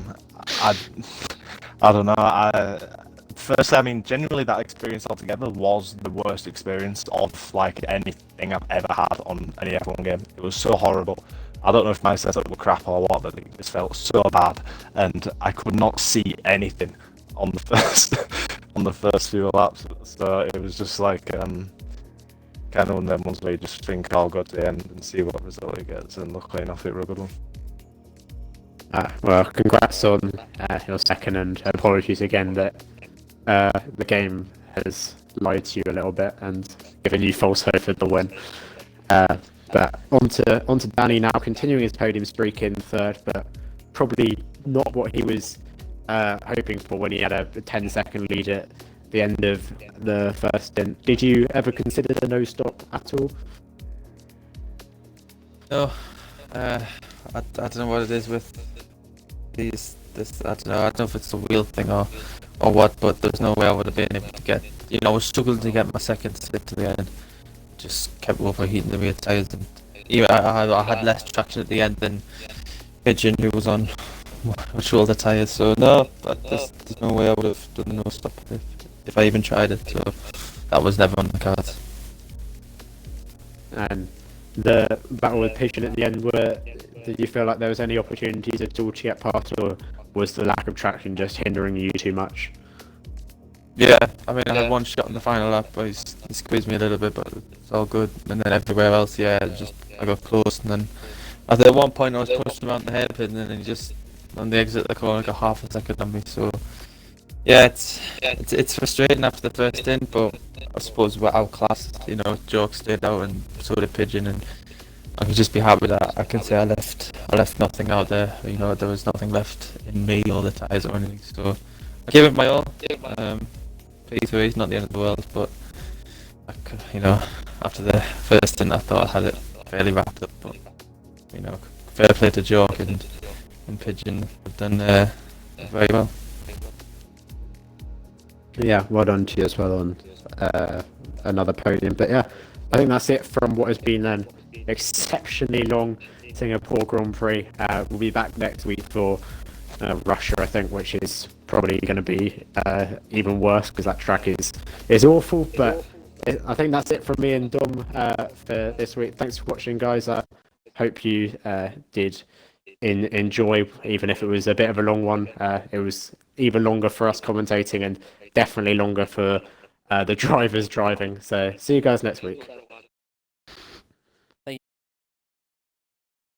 [SPEAKER 4] don't know. Firstly, I mean, generally that experience altogether was the worst experience of like anything I've ever had on any F1 game. It was so horrible. I don't know if my setup were crap or what, but it just felt so bad, and I could not see anything on the first few laps. So it was just like kind of one of them ones where you just think I'll go to the end and see what result it gets, and luckily enough it were a good one.
[SPEAKER 2] Well, congrats on your second, and apologies again that the game has lied to you a little bit and given you false hope for the win. But onto Danny now, continuing his podium streak in third, but probably not what he was hoping for when he had a 10-second lead at the end of the first stint. Did you ever consider the no stop at all?
[SPEAKER 5] No, I don't know what it is with this. I don't know if it's a wheel thing or what, but there's no way I would have been able to get. I was struggling to get my second slip to the end. Just kept overheating the rear tyres, and even I had less traction at the end than Pigeon, who was on shoulder tyres. So no, there's no way I would have done no stop if I even tried it. So that was never on the cards.
[SPEAKER 2] And the battle with Pigeon at the end, Did you feel like there was any opportunities at all to get past, or was the lack of traction just hindering you too much?
[SPEAKER 5] Yeah, I mean, I had one shot in the final lap, but he squeezed me a little bit, but it's all good. And then everywhere else, yeah, I got close, and then at one point I was pushing around the hairpin, and then he just on the exit of the corner got half a second on me. So yeah, it's frustrating after the first stint, but I suppose we're outclassed. You know, Joke stayed out, and so did Pigeon, and I can just be happy that I can say I left nothing out there. You know, there was nothing left in me or the tyres or anything. So I gave it my all. P3 is not the end of the world, but you know, after the first stint, I thought I had it fairly wrapped up. But you know, fair play to Joke and Pigeon have done very well.
[SPEAKER 2] Yeah, well done to you as well on another podium. But yeah, I think that's it from what has been an exceptionally long Singapore Grand Prix. We'll be back next week for Russia, I think, which is probably going to be even worse because that track is awful. But I think that's it from me and Dom for this week. Thanks for watching, guys. I hope you did enjoy, even if it was a bit of a long one. It was even longer for us commentating and definitely longer for the drivers driving. So see you guys next week.